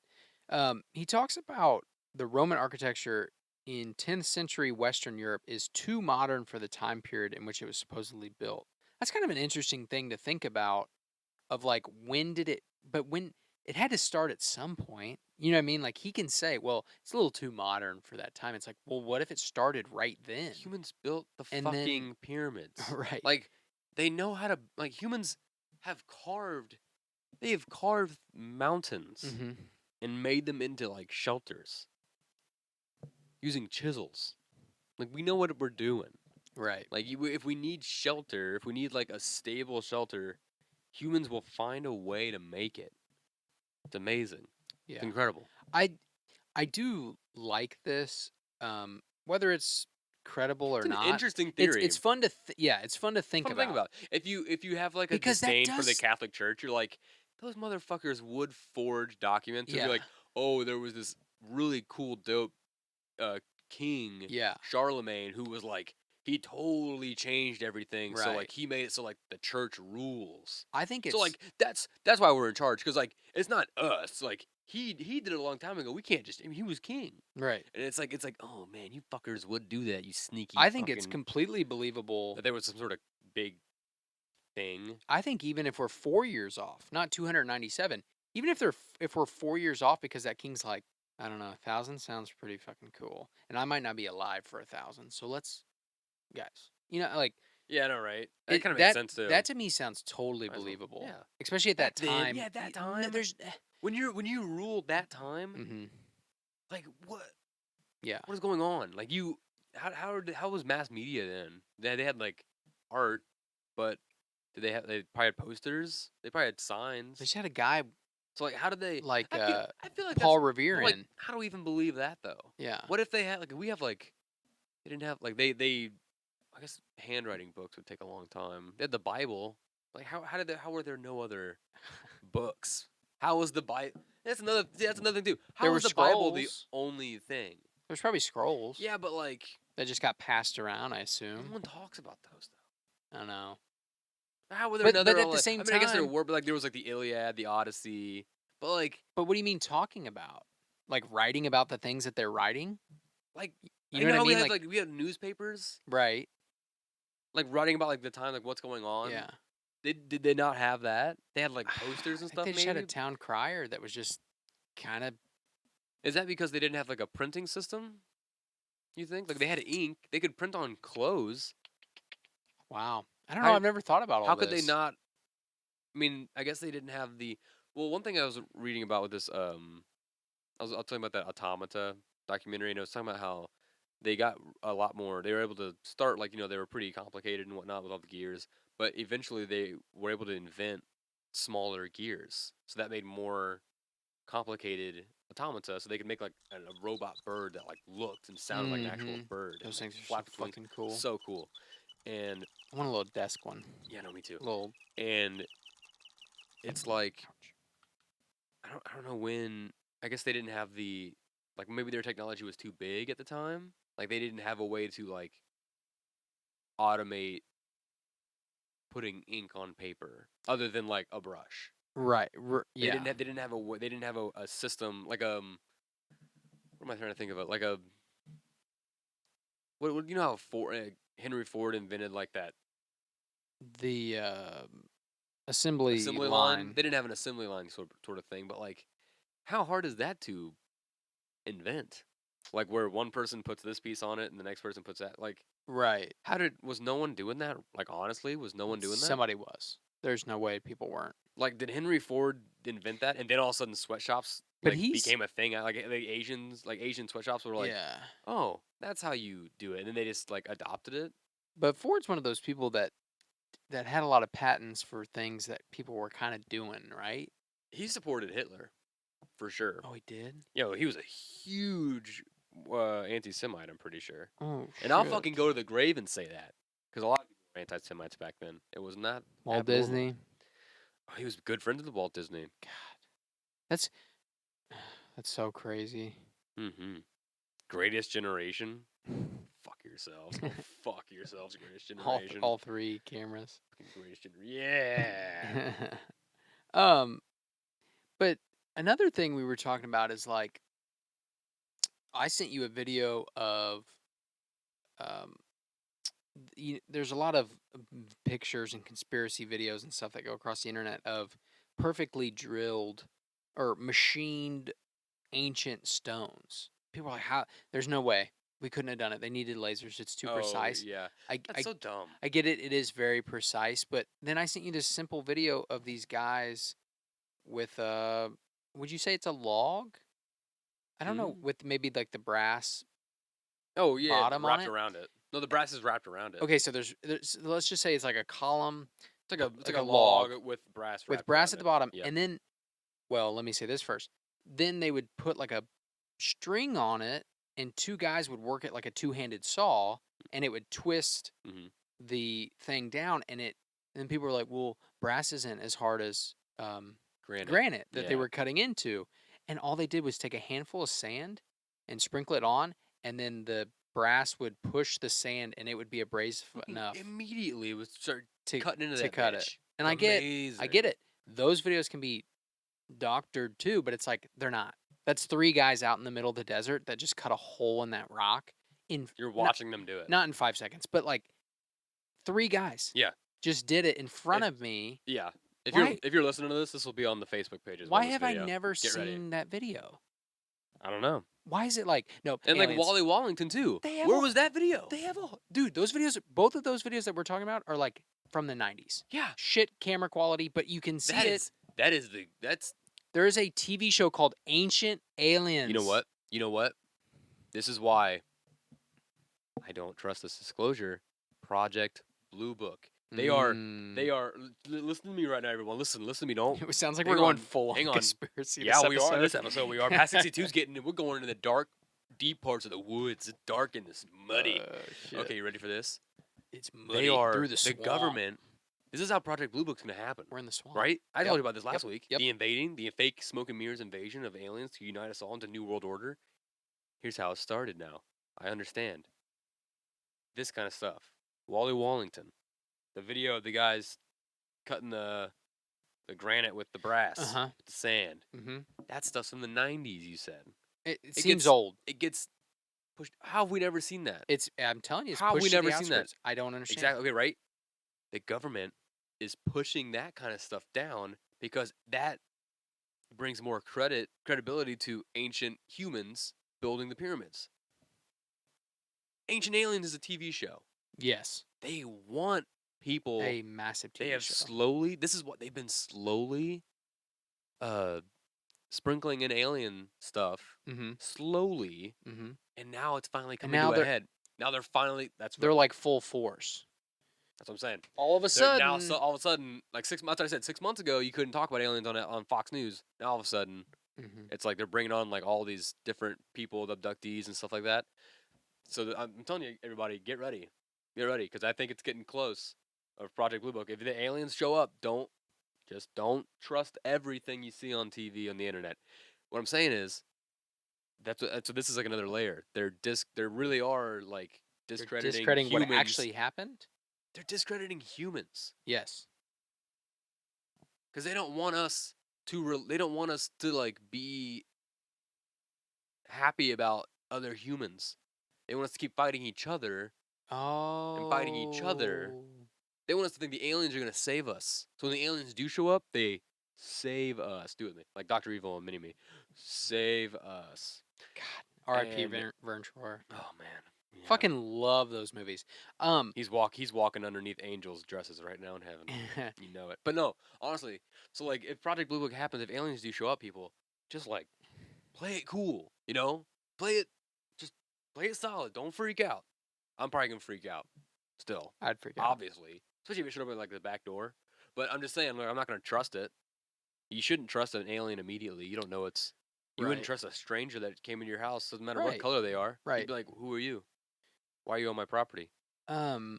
He talks about the Roman architecture in 10th century Western Europe is too modern for the time period in which it was supposedly built. That's kind of an interesting thing to think about of like when it had to start at some point. You know what I mean? Like he can say, well, it's a little too modern for that time. It's like, well, what if it started right then? Humans built the And then- fucking pyramids. Right. Like, they know how to, like, humans they have carved mountains Mm-hmm. and made them into, like, shelters using chisels. Like, we know what we're doing. Right. Like, if we need shelter, if we need, like, a stable shelter, humans will find a way to make it. It's amazing. Yeah. It's incredible. I do like this, whether it's credible or It's an not. interesting theory. It's fun to it's fun to think Fun to about. If you have like a Because that disdain for the does- Catholic Church, you're like, those motherfuckers would forge documents. And Yeah. be like, oh, there was this really cool, dope king, Yeah. Charlemagne, who was like, he totally changed everything. So Right. like he made it so like the church rules. I think it's So like that's why we're in charge, because like it's not us. Like he did it a long time ago. We can't just. I mean, he was king. right. And it's like oh man, you fuckers would do that. You sneaky. I think it's fucking- completely believable. that there was some sort of big thing. I think even if we're 4 years off, not 297, even if we're 4 years off because that king's like, I don't know, 1,000 sounds pretty fucking cool, and I might not be alive for 1,000, so let's, guys, like Yeah, I know, right? That it- kind of makes sense too. That to me sounds totally Might as well- believable. yeah. Especially at that Back then, time. yeah, that No, time. there's when you ruled that time, hmm like what yeah. is going on? Like how was mass media then? They had like art, but they probably had posters. They probably had signs. They just had a guy So like how did they like I feel like Paul that's, Revere like, in. how do we even believe that though? Yeah. What if they had like we have like they didn't have like they I guess handwriting books would take a long time. They had the Bible. Like how were there no other books? How was the Bible? That's another thing too. How There was were the Bible the scrolls. only thing? There's probably scrolls. Yeah, but like That just got passed around, I assume. no one talks about those though. I don't know. How were there But another? at the same I mean, I guess there time- were, but like there was like the Iliad, the Odyssey, but like But what do you mean talking about? Like writing about the things that they're writing? like You know what I how mean? we had newspapers. Right. like writing about like the time, like what's going on. Yeah. Did they not have that? They had like posters I and think stuff. they just had a Maybe town crier that was just kind of is that because they didn't have like a printing system? You think like they had ink, they could print on clothes. wow. I don't know. How I've never thought about how all could they this. not? I mean, I guess they didn't have the. Well, one thing I was reading about with this, I'll tell you about that Automata documentary, and I was talking about how they got a lot more. They were able to start like they were pretty complicated and whatnot with all the gears, but eventually they were able to invent smaller gears, so that made more complicated automata, so they could make like a robot bird that like looked and sounded like an actual bird and Those like things are so flapped its wings. fucking cool. So cool, and I want a little desk one. yeah, no, me too. Little. And it's like I don't know when. I guess they didn't have the like maybe their technology was too big at the time. Like they didn't have a way to like automate putting ink on paper other than like a brush. Right. They Yeah. didn't have they didn't have a system like what am I trying to think of it like a what you know how Henry Ford invented like that The assembly assembly line? They didn't have an assembly line sort of thing, but like how hard is that to invent? Like where one person puts this piece on it and the next person puts that. Like Right. was no one doing that? Like honestly, was no one doing that? Somebody was. There's no way people weren't. Like did Henry Ford invent that? And then all of a sudden sweatshops But like he's became a thing. Like Asian sweatshops were like, yeah. oh, that's how you do it, and then they just like adopted it. But Ford's one of those people that had a lot of patents for things that people were kind of doing, right? He supported Hitler, for sure. Oh, he did. He was a huge anti-Semite. I'm pretty sure. Oh, And I'll fucking go to the grave and say that because a lot of people were anti-Semites back then. It was not Walt abnormal. Disney. Oh, he was good friends with Walt Disney. God, that's so crazy. Mm-hmm. Greatest Generation. Fuck yourselves. Go fuck yourselves, Greatest Generation. All three cameras. Greatest Generation. Yeah. But another thing we were talking about is like I sent you a video of um there's a lot of pictures and conspiracy videos and stuff that go across the internet of perfectly drilled or machined ancient stones. People are like, "How? There's no way we couldn't have done it. They needed lasers. It's too precise." Yeah. That's so dumb. I get it. It is very precise. But then I sent you this simple video of these guys with would you say it's a log? I don't know, with maybe like the brass. Oh yeah, bottom on wrapped it? around it. No, the brass is wrapped around it. Okay, so there's let's just say it's like a column It's like a a log log with brass. with wrapped brass around at the it. bottom, Yep. and then, well, let me say this first. Then they would put like a string on it, and two guys would work it like a two-handed saw, and it would twist Mhm. the thing down, and then people were like, "Well, brass isn't as hard as granite that they Yeah. were cutting into," and all they did was take a handful of sand and sprinkle it on, and then the brass would push the sand, and it would be abrasive enough Immediately it would start to cutting into to that cut bitch. it. And I Amazing. get it. Those videos can be doctored too, but it's like they're not. That's three guys out in the middle of the desert that just cut a hole in that rock You're watching them do it. not in 5 seconds, but like three guys. Yeah. Just did it in front of me. Yeah. Why- If you're listening to this will be on the Facebook page as well. Why this have video. I never Get ready. seen that video? I don't know. Why is it like no? And aliens, like Wally Wallington too. They have Where a- was that video? They have a dude. Those videos, both of those videos that we're talking about, are like from the 90s. Yeah. Shit camera quality, but you can see it. That's There is a TV show called Ancient Aliens. You know what? This is why I don't trust this disclosure. Project Blue Book. They are listen to me right now, everyone. Listen to me. Don't. It sounds like Hang we're going on, full hang on on. conspiracy. Yeah, this we are episode. this episode. We are. Past 62's we're going into the dark, deep parts of the woods. It's dark and it's muddy. Shit. Okay, you ready for this? It's muddy They are through the swamp. government. This is how Project Blue Book's gonna happen. We're in the swamp. Right? I Yep. told you about this last week. Yep. The fake smoke and mirrors invasion of aliens to unite us all into New World Order. Here's how it started now. I understand. This kind of stuff. Wally Wallington. The video of the guys cutting the granite with the brass, Uh-huh. with the sand. Mm-hmm. That stuff's from the 90s, you said. It It seems gets- old. It gets pushed. How have we never seen that? I'm telling you, it's How have we pushed to the never seen that? outskirts. I don't understand. Exactly. Okay, right. The government is pushing that kind of stuff down because that brings more credibility to ancient humans building the pyramids. Ancient Aliens is a TV show. Yes. They want people. A massive TV They have show. slowly. This is what they've been slowly, sprinkling in alien stuff. Mm-hmm. Slowly, Mm-hmm. and now it's finally coming now to a they're- head. Now they're finally. They're like full force. That's what I'm saying. All of a sudden, All of a sudden, like 6 months. I said 6 months ago, you couldn't talk about aliens on Fox News. Now all of a sudden, Mhm. it's like they're bringing on like all these different people, the abductees and stuff like that. So I'm telling you, everybody, get ready, because I think it's getting close. Of Project Blue Book. If the aliens show up, don't trust everything you see on TV on the internet. What I'm saying is, so this is like another layer. They really are like discrediting what humans. actually happened. They're discrediting humans. Yes. Because they don't want us to like be happy about other humans. They want us to keep fighting each other. Oh. And fighting each other. They want us to think the aliens are gonna save us. So when the aliens do show up, they save us. Do it with me, like Dr. Evil and Mini-Me. Save us. God. R.I.P. And- Vern Troyer. Oh man. Yeah. Fucking love those movies. He's walking underneath angels' dresses right now in heaven. You know it. But no, honestly. So like, if Project Blue Book happens, if aliens do show up, people just like play it cool. You know, play it solid. Don't freak out. I'm probably gonna freak out. Still, I'd freak out. obviously, especially if it showed up at like the back door. But I'm just saying, like, I'm not gonna trust it. You shouldn't trust an alien immediately. You don't know it's. You wouldn't Right. trust a stranger that came into your house. Doesn't matter what Right. color they are. Right. You'd be like, who are you? Why are you on my property? I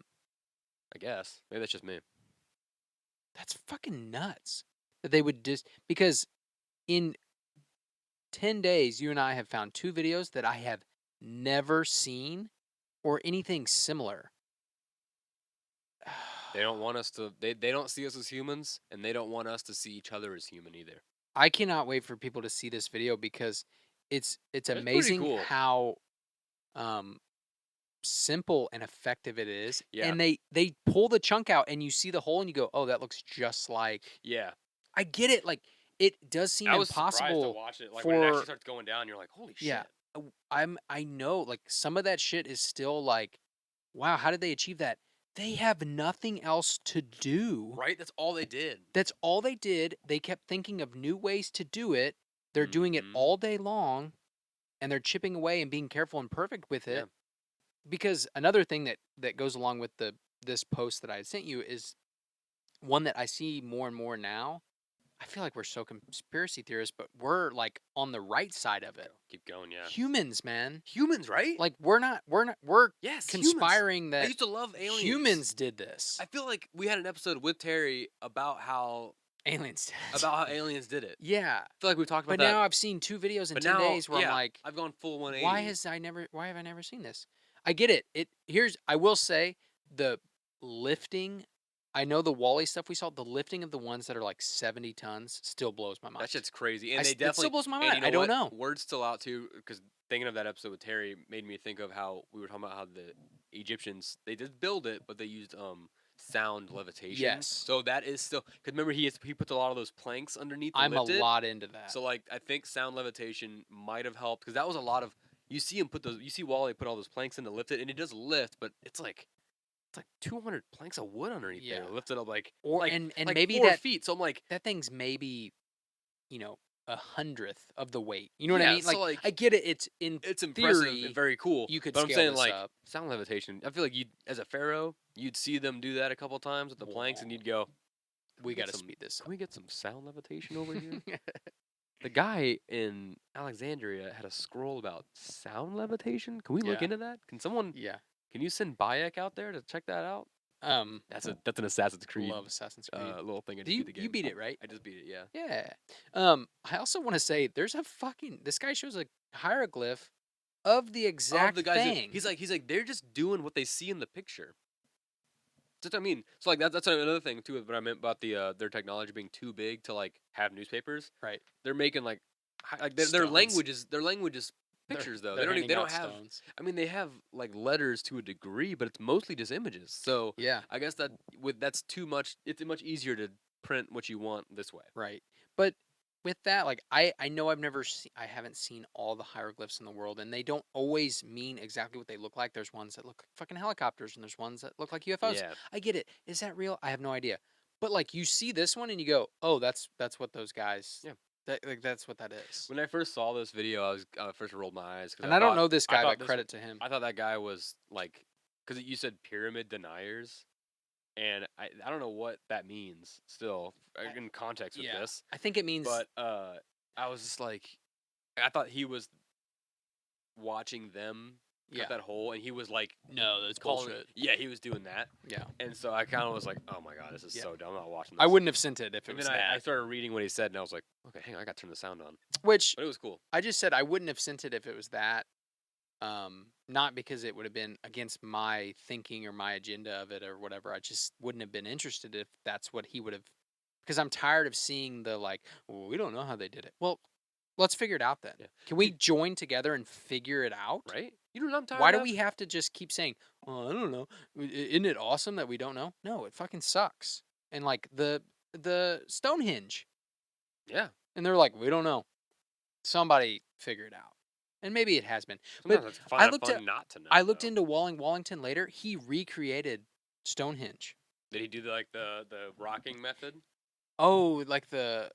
guess. Maybe that's just me. That's fucking nuts. That they would because in 10 days, you and I have found 2 videos that I have never seen or anything similar. They don't want us to. They don't see us as humans, and they don't want us to see each other as human either. I cannot wait for people to see this video because it's pretty amazing cool. how simple and effective it is. Yeah. And they pull the chunk out and you see the hole and you go, "Oh, that looks just like." Yeah. I get it. Like it does seem I was surprised to impossible. watch it. Like when it actually for- starts going down, you're like, holy shit. Yeah. I know like some of that shit is still like, wow, how did they achieve that? They have nothing else to do. Right? That's all they did. That's all they did. They kept thinking of new ways to do it. They're doing it Mhm. all day long, and they're chipping away and being careful and perfect with it. Yeah. Because another thing that goes along with this post that I had sent you is one that I see more and more now. I feel like we're so conspiracy theorists, but we're like on the right side of it. Keep going, yeah. Humans, man. Humans, right? Like we're yes, conspiring humans. I that used to love aliens. humans did this. I feel like we had an episode with Terry about how Aliens did it. aliens did it. Yeah. I feel like we talked about But that. now I've seen 2 videos in But 10 now, days where yeah, I'm like, I've gone full 180. why have I never seen this? I get it. I will say the lifting, I know the Wally stuff we saw, the lifting of the ones that are like 70 tons still blows my mind. That shit's crazy. And It they still definitely blows my and mind. you know I don't what? know. Word's still out too, because thinking of that episode with Terry made me think of how we were talking about how the Egyptians, they did build it, but they used sound levitation. Yes. So that is still, because remember he puts a lot of those planks underneath to I'm a lift it. lot into that. So like I think sound levitation might have helped, because that was a lot of, you see Wally put all those planks in to lift it, and it does lift, but it's like 200 planks of wood underneath there to lift it up, like and like maybe 4 that feet. So I'm like, that thing's maybe, 1/100th of the weight. You know what I mean? so, like, I get it. It's impressive theory, and very cool. you could but I'm scale saying this like up. sound levitation. I feel like you, as a pharaoh, you'd see them do that a couple times with the planks, and you'd go, We get got to some- speed this "Can we get some sound levitation over here?" The guy in Alexandria had a scroll about sound levitation. Can we look Yeah. into that? Can someone? Yeah. Can you send Bayek out there to check that out? That's an Assassin's Creed Love Assassin's Creed. little thing. I just Do you beat the game. you beat it, right? I just beat it. Yeah. Yeah. I also want to say there's this guy shows a hieroglyph of the exact the guys thing. he's like they're just doing what they see in the picture. That's what I mean. So like that's another thing too. What I meant about their technology being too big to like have newspapers. Right. They're making like their Stones. language is pictures though. They're They handing don't out have. stones. I mean, they have like letters to a degree, but it's mostly just images. So Yeah, I guess that's too much. It's much easier to print what you want this way. right. But with that, like I know I haven't seen all the hieroglyphs in the world, and they don't always mean exactly what they look like. There's ones that look like fucking helicopters, and there's ones that look like UFOs. Yeah. I get it. Is that real? I have no idea. But like you see this one and you go, oh, that's what those guys. Yeah. That's what that is. When I first saw this video, I first rolled my eyes because And I don't know this guy, but this credit to him. I thought that guy was like, because you said pyramid deniers, and I don't know what that means still in context with this, I think it means. but I was just like, I thought he was watching them cut that hole, and he was like, no, that's calling, bullshit. yeah, he was doing that, Yeah. and so I kind of was like, oh my god, this is so dumb. I'm not watching this. I wouldn't have sent it if it And was then that. I started reading what he said, and I was like, okay, hang on, I got to turn the sound on. Which But it was cool. I just said I wouldn't have sent it if it was that. Not because it would have been against my thinking or my agenda of it or whatever. I just wouldn't have been interested if that's what he would have. Because I'm tired of seeing the like, well, we don't know how they did it. Well, let's figure it out then. Yeah. Can we join together and figure it out? Right? You know what I'm tired Why do of? we have to just keep saying, "Oh, I don't know"? Isn't it awesome that we don't know? No, it fucking sucks. And like the Stonehenge, Yeah. and they're like, we don't know. Somebody figure it out, and maybe it has been. Sometimes But it's fun, looked fun at- not to know. I looked though. into Wallington later. He recreated Stonehenge. Did he do the rocking method? Oh, like the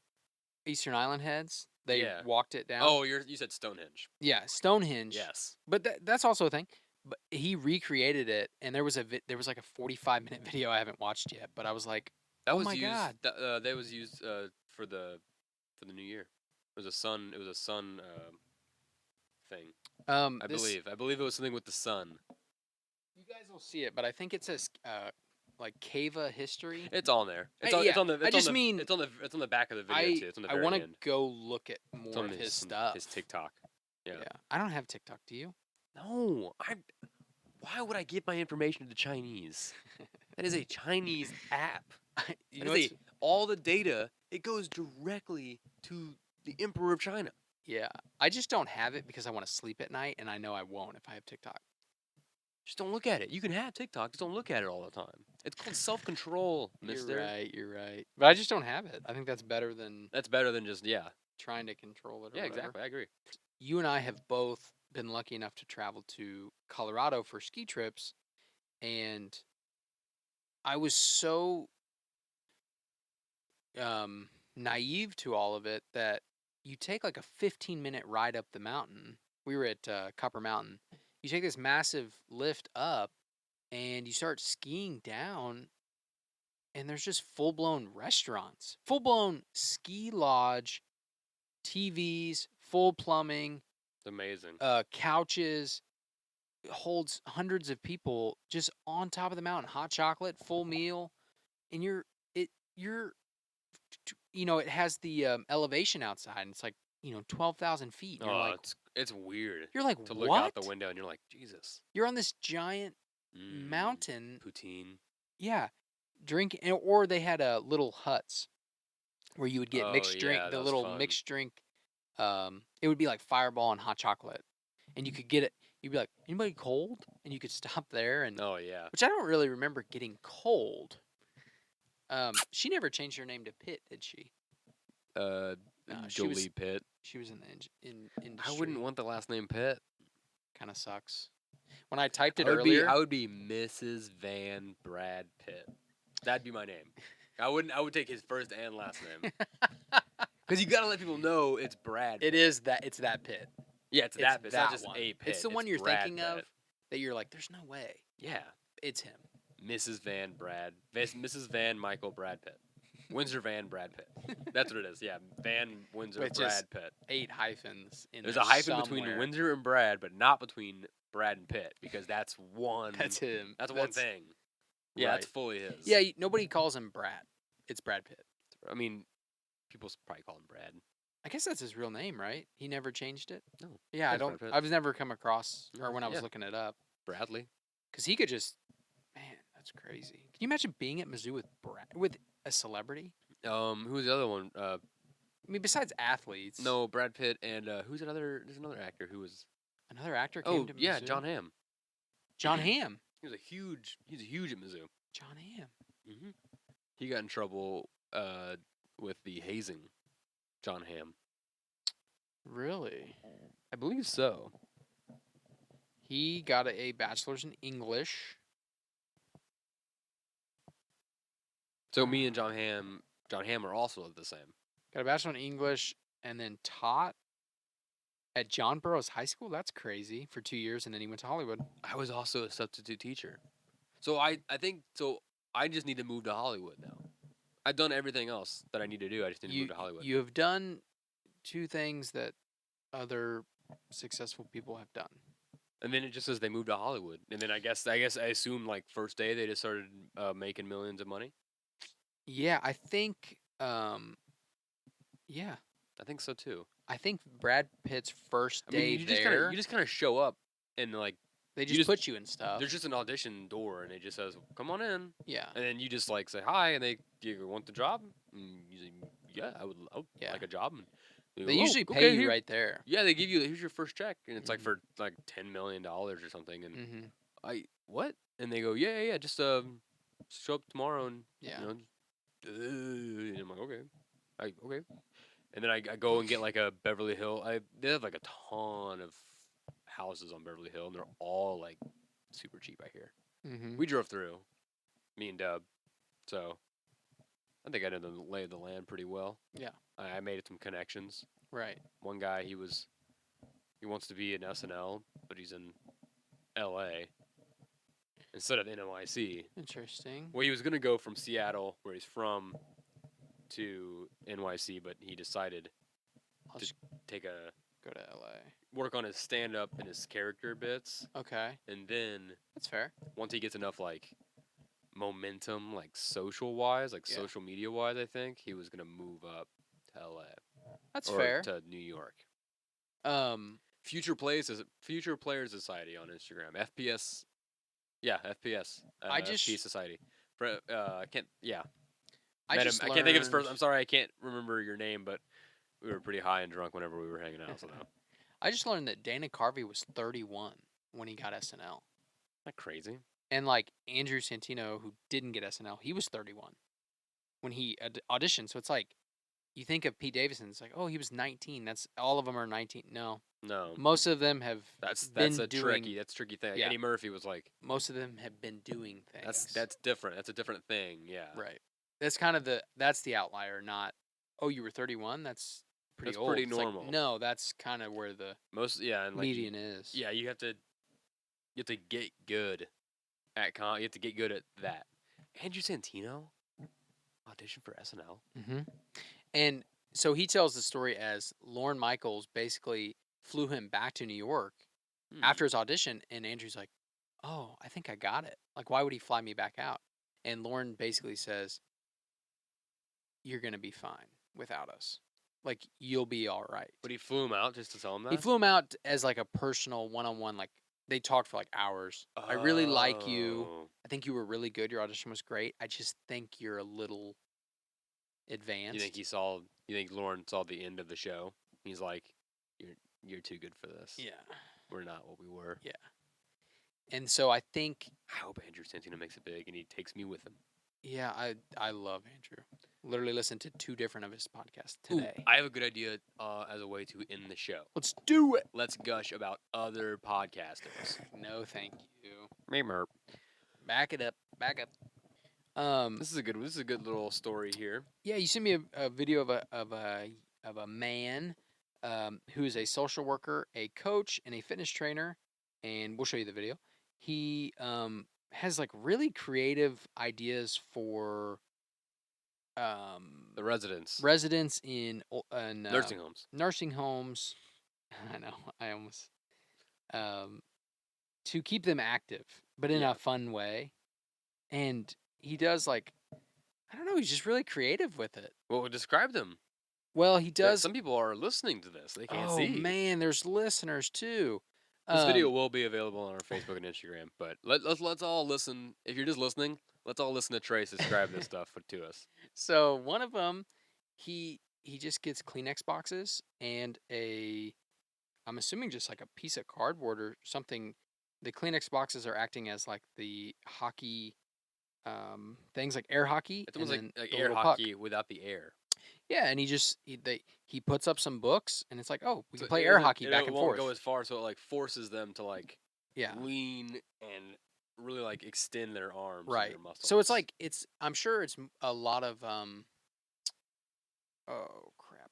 Eastern Island heads. They Yeah. walked it down. Oh, you said Stonehenge. yeah, Stonehenge. Yes. But that's also a thing. But he recreated it, and there was like a 45-minute video I haven't watched yet. But I was like, That oh was my used. God. That was used for the new year. It was a sun. It was a sun thing. I believe it was something with the sun. You guys will see it, but I think it says like Cava history. It's on there. It's I- on. yeah, It's on the. It's I on just the, mean- It's on the back of the video too. It's on the I very want to end. go look at It's more on of his stuff. His TikTok. Yeah. I don't have TikTok. Do you? No, why would I give my information to the Chinese? That is a Chinese app. You That know is what's- all the data, it goes directly to the Emperor of China. Yeah, I just don't have it because I want to sleep at night, and I know I won't if I have TikTok. Just don't look at it. You can have TikTok, just don't look at it all the time. It's called self-control, mister. You're right. But I just don't have it. I think that's better than That's better than just, trying to control it. Or Yeah, whatever. exactly. I agree. You and I have both been lucky enough to travel to Colorado for ski trips, and I was so naive to all of it that you take like a 15-minute ride up the mountain. We were at Copper Mountain. You take this massive lift up, and you start skiing down, and there's just full-blown restaurants, full-blown ski lodge, TVs, full plumbing, It's amazing. couches, holds hundreds of people just on top of the mountain, hot chocolate, full meal, and it has the elevation outside, and it's like 12,000 feet. And you're like, It's weird you're like, to look what? out the window and you're like, Jesus. You're on this giant Mm, mountain, Poutine. yeah, drinking, or they had little huts where you would get Oh, mixed drink, yeah, the that was little fun. mixed drink. It would be like Fireball and hot chocolate, and you could get it. You'd be like, anybody cold? And you could stop there, and Oh, yeah. which I don't really remember getting cold. She never changed her name to Pitt, did she? No, she was- Jolie Pitt. She was in the industry. I wouldn't want the last name Pitt. Kind of sucks. When I typed it I earlier, would be Mrs. Van Brad Pitt. That'd be my name. I would take his first and last name. Because you gotta let people know it's Brad. it is that. It's that Pitt. Yeah, it's that Pitt. It's that not just one. a Pitt. It's the one you're Brad thinking of Pitt. that you're like, there's no way. Yeah. It's him. Mrs. Mrs. Van Michael Brad Pitt. Windsor Van Brad Pitt. That's what it is. Yeah. Van Windsor With Brad just Pitt. 8 hyphens in There's there a hyphen between somewhere. Windsor and Brad, but not between Brad and Pitt because that's one. That's him. That's one thing. Yeah, right. that's fully his. Yeah, nobody calls him Brad. It's Brad Pitt. I mean, people probably call him Brad. I guess that's his real name, right? He never changed it. No. Yeah, I That's don't. Brad Pitt. I've never come across, or No, when I was yeah. looking it up, Bradley. because he could just. Man, that's crazy. Can you imagine being at Mizzou with a celebrity? Who was the other one? I mean, besides athletes. No, Brad Pitt and who's another? There's another actor who was Another actor came to Mizzou. yeah, John Hamm. John Hamm. He's huge at Mizzou. John Hamm. Mm-hmm. He got in trouble with the hazing. John Hamm. Really? I believe so. He got a bachelor's in English. So me and John Hamm are also the same. Got a bachelor in English and then taught at John Burroughs High School. That's crazy for 2 years, and then he went to Hollywood. I was also a substitute teacher. So I think I just need to move to Hollywood now. I've done everything else that I need to do. I just need to move to Hollywood. You have done 2 things that other successful people have done. And then it just says they moved to Hollywood. And then I assume like first day they just started making millions of money. Yeah, I think yeah. I think so too. I think Brad Pitt's first day you just kind of show up and like they just put you in stuff. There's just an audition door and it just says, "Come on in." Yeah. And then you just like say hi and do you want the job? And you say, "Yeah, I would like a job." And they usually pay you right there. Yeah, they give you here's your first check and it's like for like $10 million or something and what? And they go, "Yeah, just show up tomorrow and and I'm like, "Okay." Okay. And then I go and get like a Beverly Hill. They have like a ton of houses on Beverly Hill, and they're all like super cheap. I hear. Mm-hmm. We drove through, me and Dub, so I think I know the lay of the land pretty well. Yeah, I made some connections. Right. One guy, he wants to be in SNL, but he's in L.A. instead of NYC. Interesting. Well, he was gonna go from Seattle, where he's from, to NYC, but he decided to go to LA. Work on his stand-up and his character bits. Okay. And then that's fair. Once he gets enough like momentum, like social-wise, like social media-wise, I think he was gonna move up to LA. That's fair. To New York. Future Players Society on Instagram. FPS. Yeah, FPS. FPS Society. I can't. Yeah. I can't think of his first. I'm sorry, I can't remember your name, but we were pretty high and drunk whenever we were hanging out. So no. I just learned that Dana Carvey was 31 when he got SNL. Isn't that crazy? And like Andrew Santino, who didn't get SNL, he was 31 when he auditioned. So it's like you think of Pete Davidson, it's like, oh, he was 19. That's all of them are 19. No. Most of them have. That's a tricky thing. Yeah. Eddie Murphy was like. Most of them have been doing things. That's different. That's a different thing. Yeah. Right. That's kind of that's the outlier, not, oh, you were 31? That's pretty old. Pretty normal. Like, no, that's kind of where the and median is. Yeah, you have to get good at you have to get good at that. Andrew Santino auditioned for SNL. Mm-hmm. And so he tells the story as Lorne Michaels basically flew him back to New York after his audition, and Andrew's like, oh, I think I got it. Like, why would he fly me back out? And Lorne basically says, you're going to be fine without us. Like, you'll be all right. But he flew him out just to tell him that? He flew him out as, like, a personal one-on-one. Like, they talked for, like, hours. Oh. I really like you. I think you were really good. Your audition was great. I just think you're a little advanced. You think Lorne saw the end of the show? He's like, you're too good for this. Yeah. We're not what we were. Yeah. And so I think... I hope Andrew Santino makes it big and he takes me with him. Yeah, I love Andrew. Literally listened to 2 different of his podcasts today. Ooh, I have a good idea as a way to end the show. Let's do it. Let's gush about other podcasters. No, thank you. Merp. Back it up. This is a good little story here. Yeah, you sent me a video of a man who is a social worker, a coach, and a fitness trainer, and we'll show you the video. He has like really creative ideas for the residents in nursing homes. I know, I almost to keep them active, but in a fun way. And he does like, I don't know, he's just really creative with it. Well, describe them. Well, he does. Some people are listening to this; they can't see. Oh man, there's listeners too. This video will be available on our Facebook and Instagram, but let's all listen. If you're just listening, let's all listen to Trace describe this stuff to us. So one of them, he just gets Kleenex boxes and a I'm assuming just like a piece of cardboard or something. The Kleenex boxes are acting as like the hockey things, like air hockey. It's almost and like the air little puck. hockey without the air. Yeah, and he puts up some books, and it's like, oh, we So can play it air doesn't- hockey back it and won't forth. go as far, so it like forces them to like Yeah, lean and really like extend their arms and right. their muscles. So it's like I'm sure it's a lot of oh crap,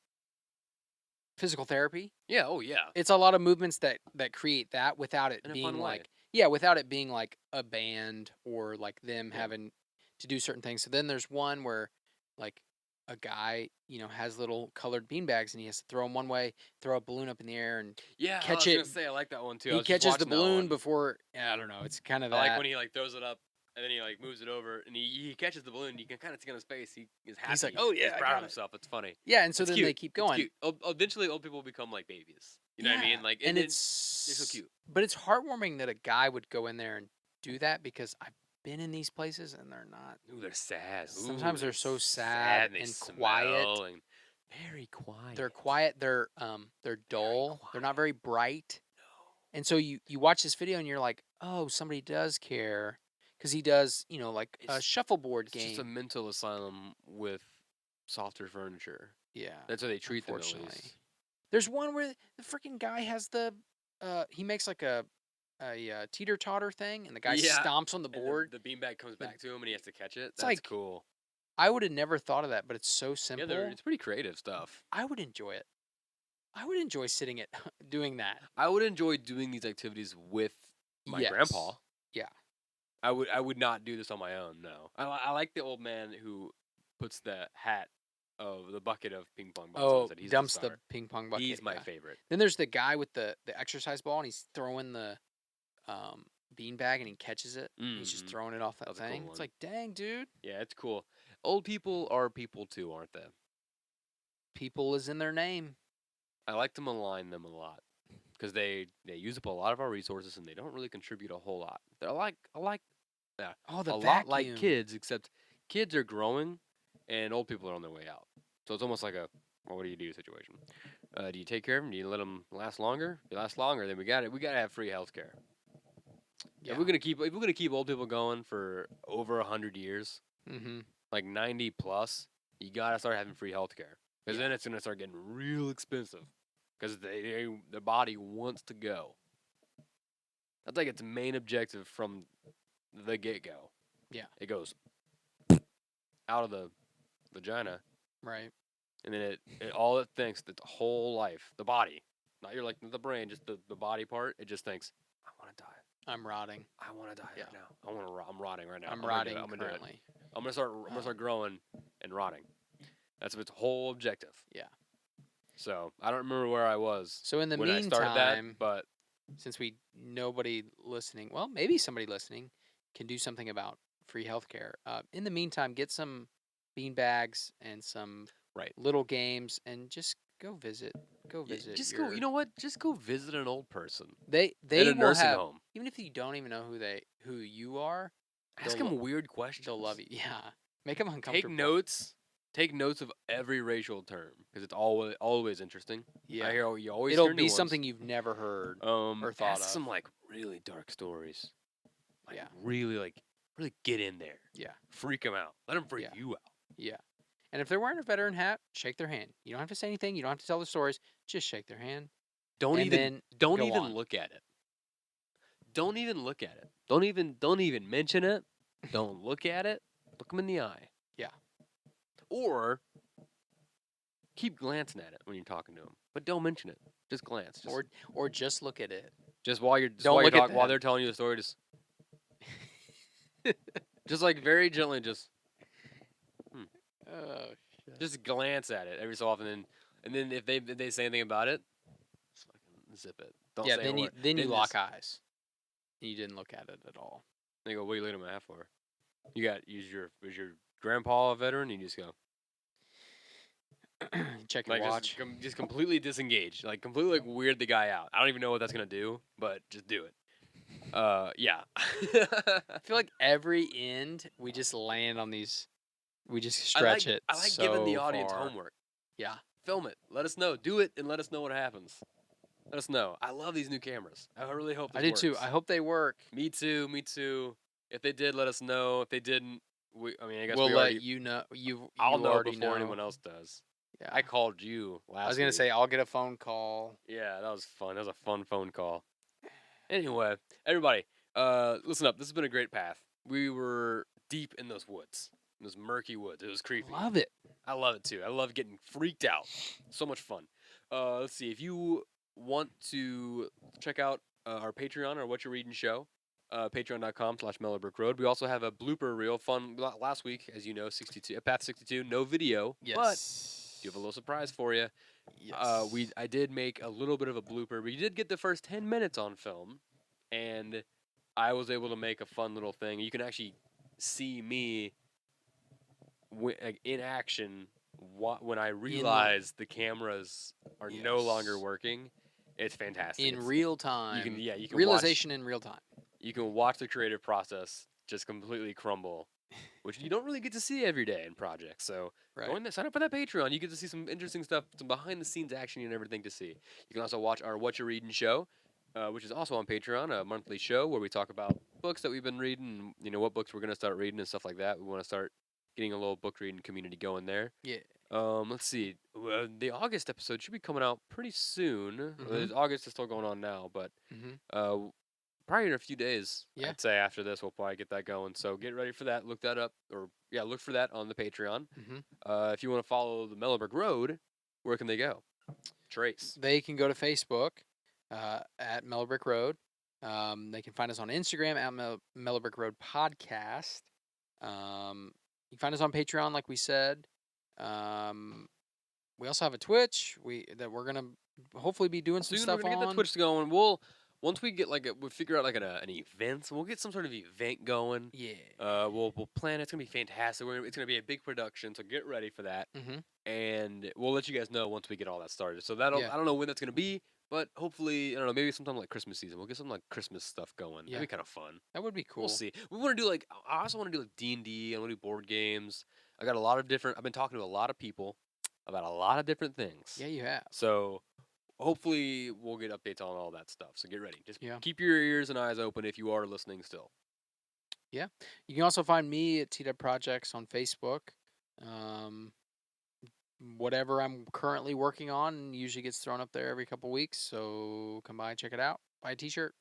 physical therapy. yeah, oh yeah, It's a lot of movements that create that without it in a being fun way. like without it being like a band or like them Yeah. having to do certain things. So then there's one where like a guy, has little colored beanbags and he has to throw them one way, throw a balloon up in the air and Yeah, I catch was it. gonna say I like that one too. I He was just catches the watching that balloon one. before, I don't know, it's kind of I that. like when he like throws it up and then he like moves it over and he catches the balloon. You can kind of see on his face he is happy. He's like, "Oh, yeah, he's I proud got of it." himself. It's funny. Yeah, and so It's then cute. they keep It's going. cute. Eventually, old people become like babies. You know what I mean? Like, and they're it's so cute. But it's heartwarming that a guy would go in there and do that, because I've been in these places and they're not. Ooh, they're sad. Sometimes Ooh, they're so sad they and quiet. smell and very quiet. They're quiet. They're dull. They're not very bright. No. And so you watch this video and you're like, oh, somebody does care, because he does, like a It's- shuffleboard It's game. just a mental asylum with softer furniture. Yeah, That's how they treat them at unfortunately. least. There's one where the freaking guy has he makes like a teeter totter thing, and the guy Yeah, stomps on the And board. the beanbag comes The- back to him and he has to catch it. It's That's like- cool. I would have never thought of that, but it's so Yeah, simple. it's pretty creative stuff. I would enjoy it. I would enjoy sitting at doing that. I would enjoy doing these activities with my Yes. grandpa. Yeah. I would not do this on my own. No, I like the old man who puts the hat of the bucket of ping pong balls. Oh, on his head. He's dumps the the star. ping pong bucket. He's my yeah. favorite. Then there's the guy with the exercise ball, and he's throwing the bean bag, and he catches it. He's just Mhm. throwing it off that That's a cool thing. It's one. like, dang, dude. Yeah, it's cool. Old people are people too, aren't they? People is in their name. I like to malign them a lot because they use up a lot of our resources and they don't really contribute a whole lot. They're like yeah, Oh, the a vacuum. lot like kids, except kids are growing and old people are on their way out. So it's almost like a well, what do you do situation. Do you take care of them? Do you let them last longer? If they last longer, then we got to have free health care. Yeah. If we're gonna keep old people going for over 100 years, Mm-hmm. like 90 plus, you gotta start having free health care because then it's gonna start getting real expensive because their body wants to go. That's like its main objective from the get go. Yeah. It goes out of the vagina, Right. and then it all it thinks that the whole life, the body, not your the brain, just the body part. It just thinks, I want to die. I'm rotting. I want to die Yeah. right now. I'm rotting right now. I'm gonna do rotting it. I'm gonna do it. currently. I'm gonna start growing and rotting. That's its whole objective. Yeah. So I don't remember where I was So in the when I started that, meantime, but since nobody listening, well, maybe somebody listening can do something about free healthcare. In the meantime, get some bean bags and some Right. little games, and just go visit. Go yeah, visit. just go. You know what? Just go visit an old person They at a will nursing have, home. even if you don't even know who you are. Ask they'll them weird questions. They'll love you. Yeah, make them uncomfortable. Take notes. Take notes of every racial term because it's always interesting. Yeah, I hear you always. it'll hear new be ones. something you've never heard. or thought ask of. some like really dark stories. Like, Yeah. really get in there. Yeah. Freak them out. Let them freak Yeah. you out. Yeah, and if they're wearing a veteran hat, shake their hand. You don't have to say anything. You don't have to tell the stories. Just shake their hand. Don't And even then don't go even on. look at it. Don't even look at it. Don't even mention it. Don't look at it. Look them in the eye. Yeah. Or keep glancing at it when you're talking to them, but don't mention it. Just glance. Just, Or just look at it. just while you're don't look at while them. they're telling you the story, just like very gently, just Oh shit. just glance at it every so often, and then if they say anything about it, just fucking zip it. Don't Yeah, say a then you word. then you Then lock just- eyes. You didn't look at it at all. They go, what are you looking at my hat for? Is your grandpa a veteran? And you just go, Check your like watch. just completely disengaged, like completely like weird the guy out. I don't even know what that's gonna do, but just do it. Yeah. I feel like every end we just land on these. We just stretch it. I like giving the so audience far. homework. Yeah. Film it. Let us know. Do it and let us know what happens. Let us know. I love these new cameras. I really hope this I did works. too. I hope they work. Me too. Me too. If they did, let us know. If they didn't, I guess We'll we let already. you know. I'll know already before know. anyone else does. Yeah. I called you last. I was gonna week. say I'll get a phone call. Yeah, that was fun. That was a fun phone call. Anyway, everybody, listen up. This has been a great path. We were deep in those woods, in those murky woods. It was creepy. Love it. I love it too. I love getting freaked out. So much fun. Let's see. If you want to check out our Patreon or What You're Reading show, patreon.com/Mellow Brick Road. We also have a blooper reel. Fun last week, as you know, 62, Path 62, no video, but Yes. do have a little surprise for you. Yes. I did make a little bit of a blooper. We did get the first 10 minutes on film, and I was able to make a fun little thing. You can actually see me in action when I realize the cameras are no longer Yes. working. It's fantastic. In real time. You can realization in real time. You can watch the creative process just completely crumble, which you don't really get to see every day in projects. So go in there, sign up for that Patreon. You get to see some interesting stuff, some behind the scenes action and everything to see. You can also watch our What You're Reading show, which is also on Patreon, a monthly show where we talk about books that we've been reading, and, what books we're going to start reading and stuff like that. We want to start getting a little book reading community going there. Yeah. Let's see. The August episode should be coming out pretty soon. August is still going on now, but probably in a few days. Yeah. I'd say after this we'll probably get that going. So get ready for that. Look that up, look for that on the Patreon. If you want to follow the Mellow Brick Road, where can they go? Trace. They can go to Facebook at Mellow Brick Road. They can find us on Instagram at Mellow Brick Road Podcast. You can find us on Patreon, like we said. We also have a Twitch that we're gonna hopefully be doing some Soon stuff we're gonna on. get the Twitch going. Once we get we'll figure out an event. So we'll get some sort of event going. Yeah. We'll plan. It's gonna be fantastic. It's gonna be a big production. So get ready for that. And we'll let you guys know once we get all that started. So I don't know when that's gonna be, but hopefully, I don't know, maybe sometime like Christmas season. We'll get some Christmas stuff going. Yeah. That'd be kind of fun. That would be cool. We'll see. We want to do I also want to do D&D. I want to do board games. I got a lot of different. I've been talking to a lot of people about a lot of different things. Yeah, you have. So hopefully we'll get updates on all that stuff. So get ready. Just keep your ears and eyes open if you are listening still. Yeah. You can also find me at TW Projects on Facebook. Whatever I'm currently working on usually gets thrown up there every couple weeks. So come by, check it out. Buy a t-shirt.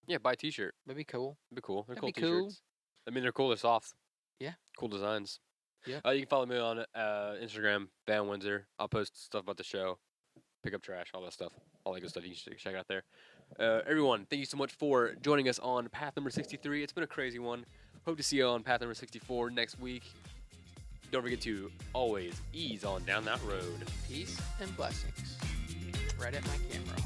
Yeah, buy a t-shirt. That'd be cool. They're cool That'd be t-shirts. I mean, they're cool. They're soft. Yeah. Cool designs. Yeah. You can follow me on Instagram, Van Windsor. I'll post stuff about the show, pick up trash, all that stuff, all that good stuff. You should check out there. Everyone, thank you so much for joining us on Path number 63. It's been a crazy one. Hope to see you on Path number 64 next week. Don't forget to always ease on down that road. Peace and blessings. Right at my camera.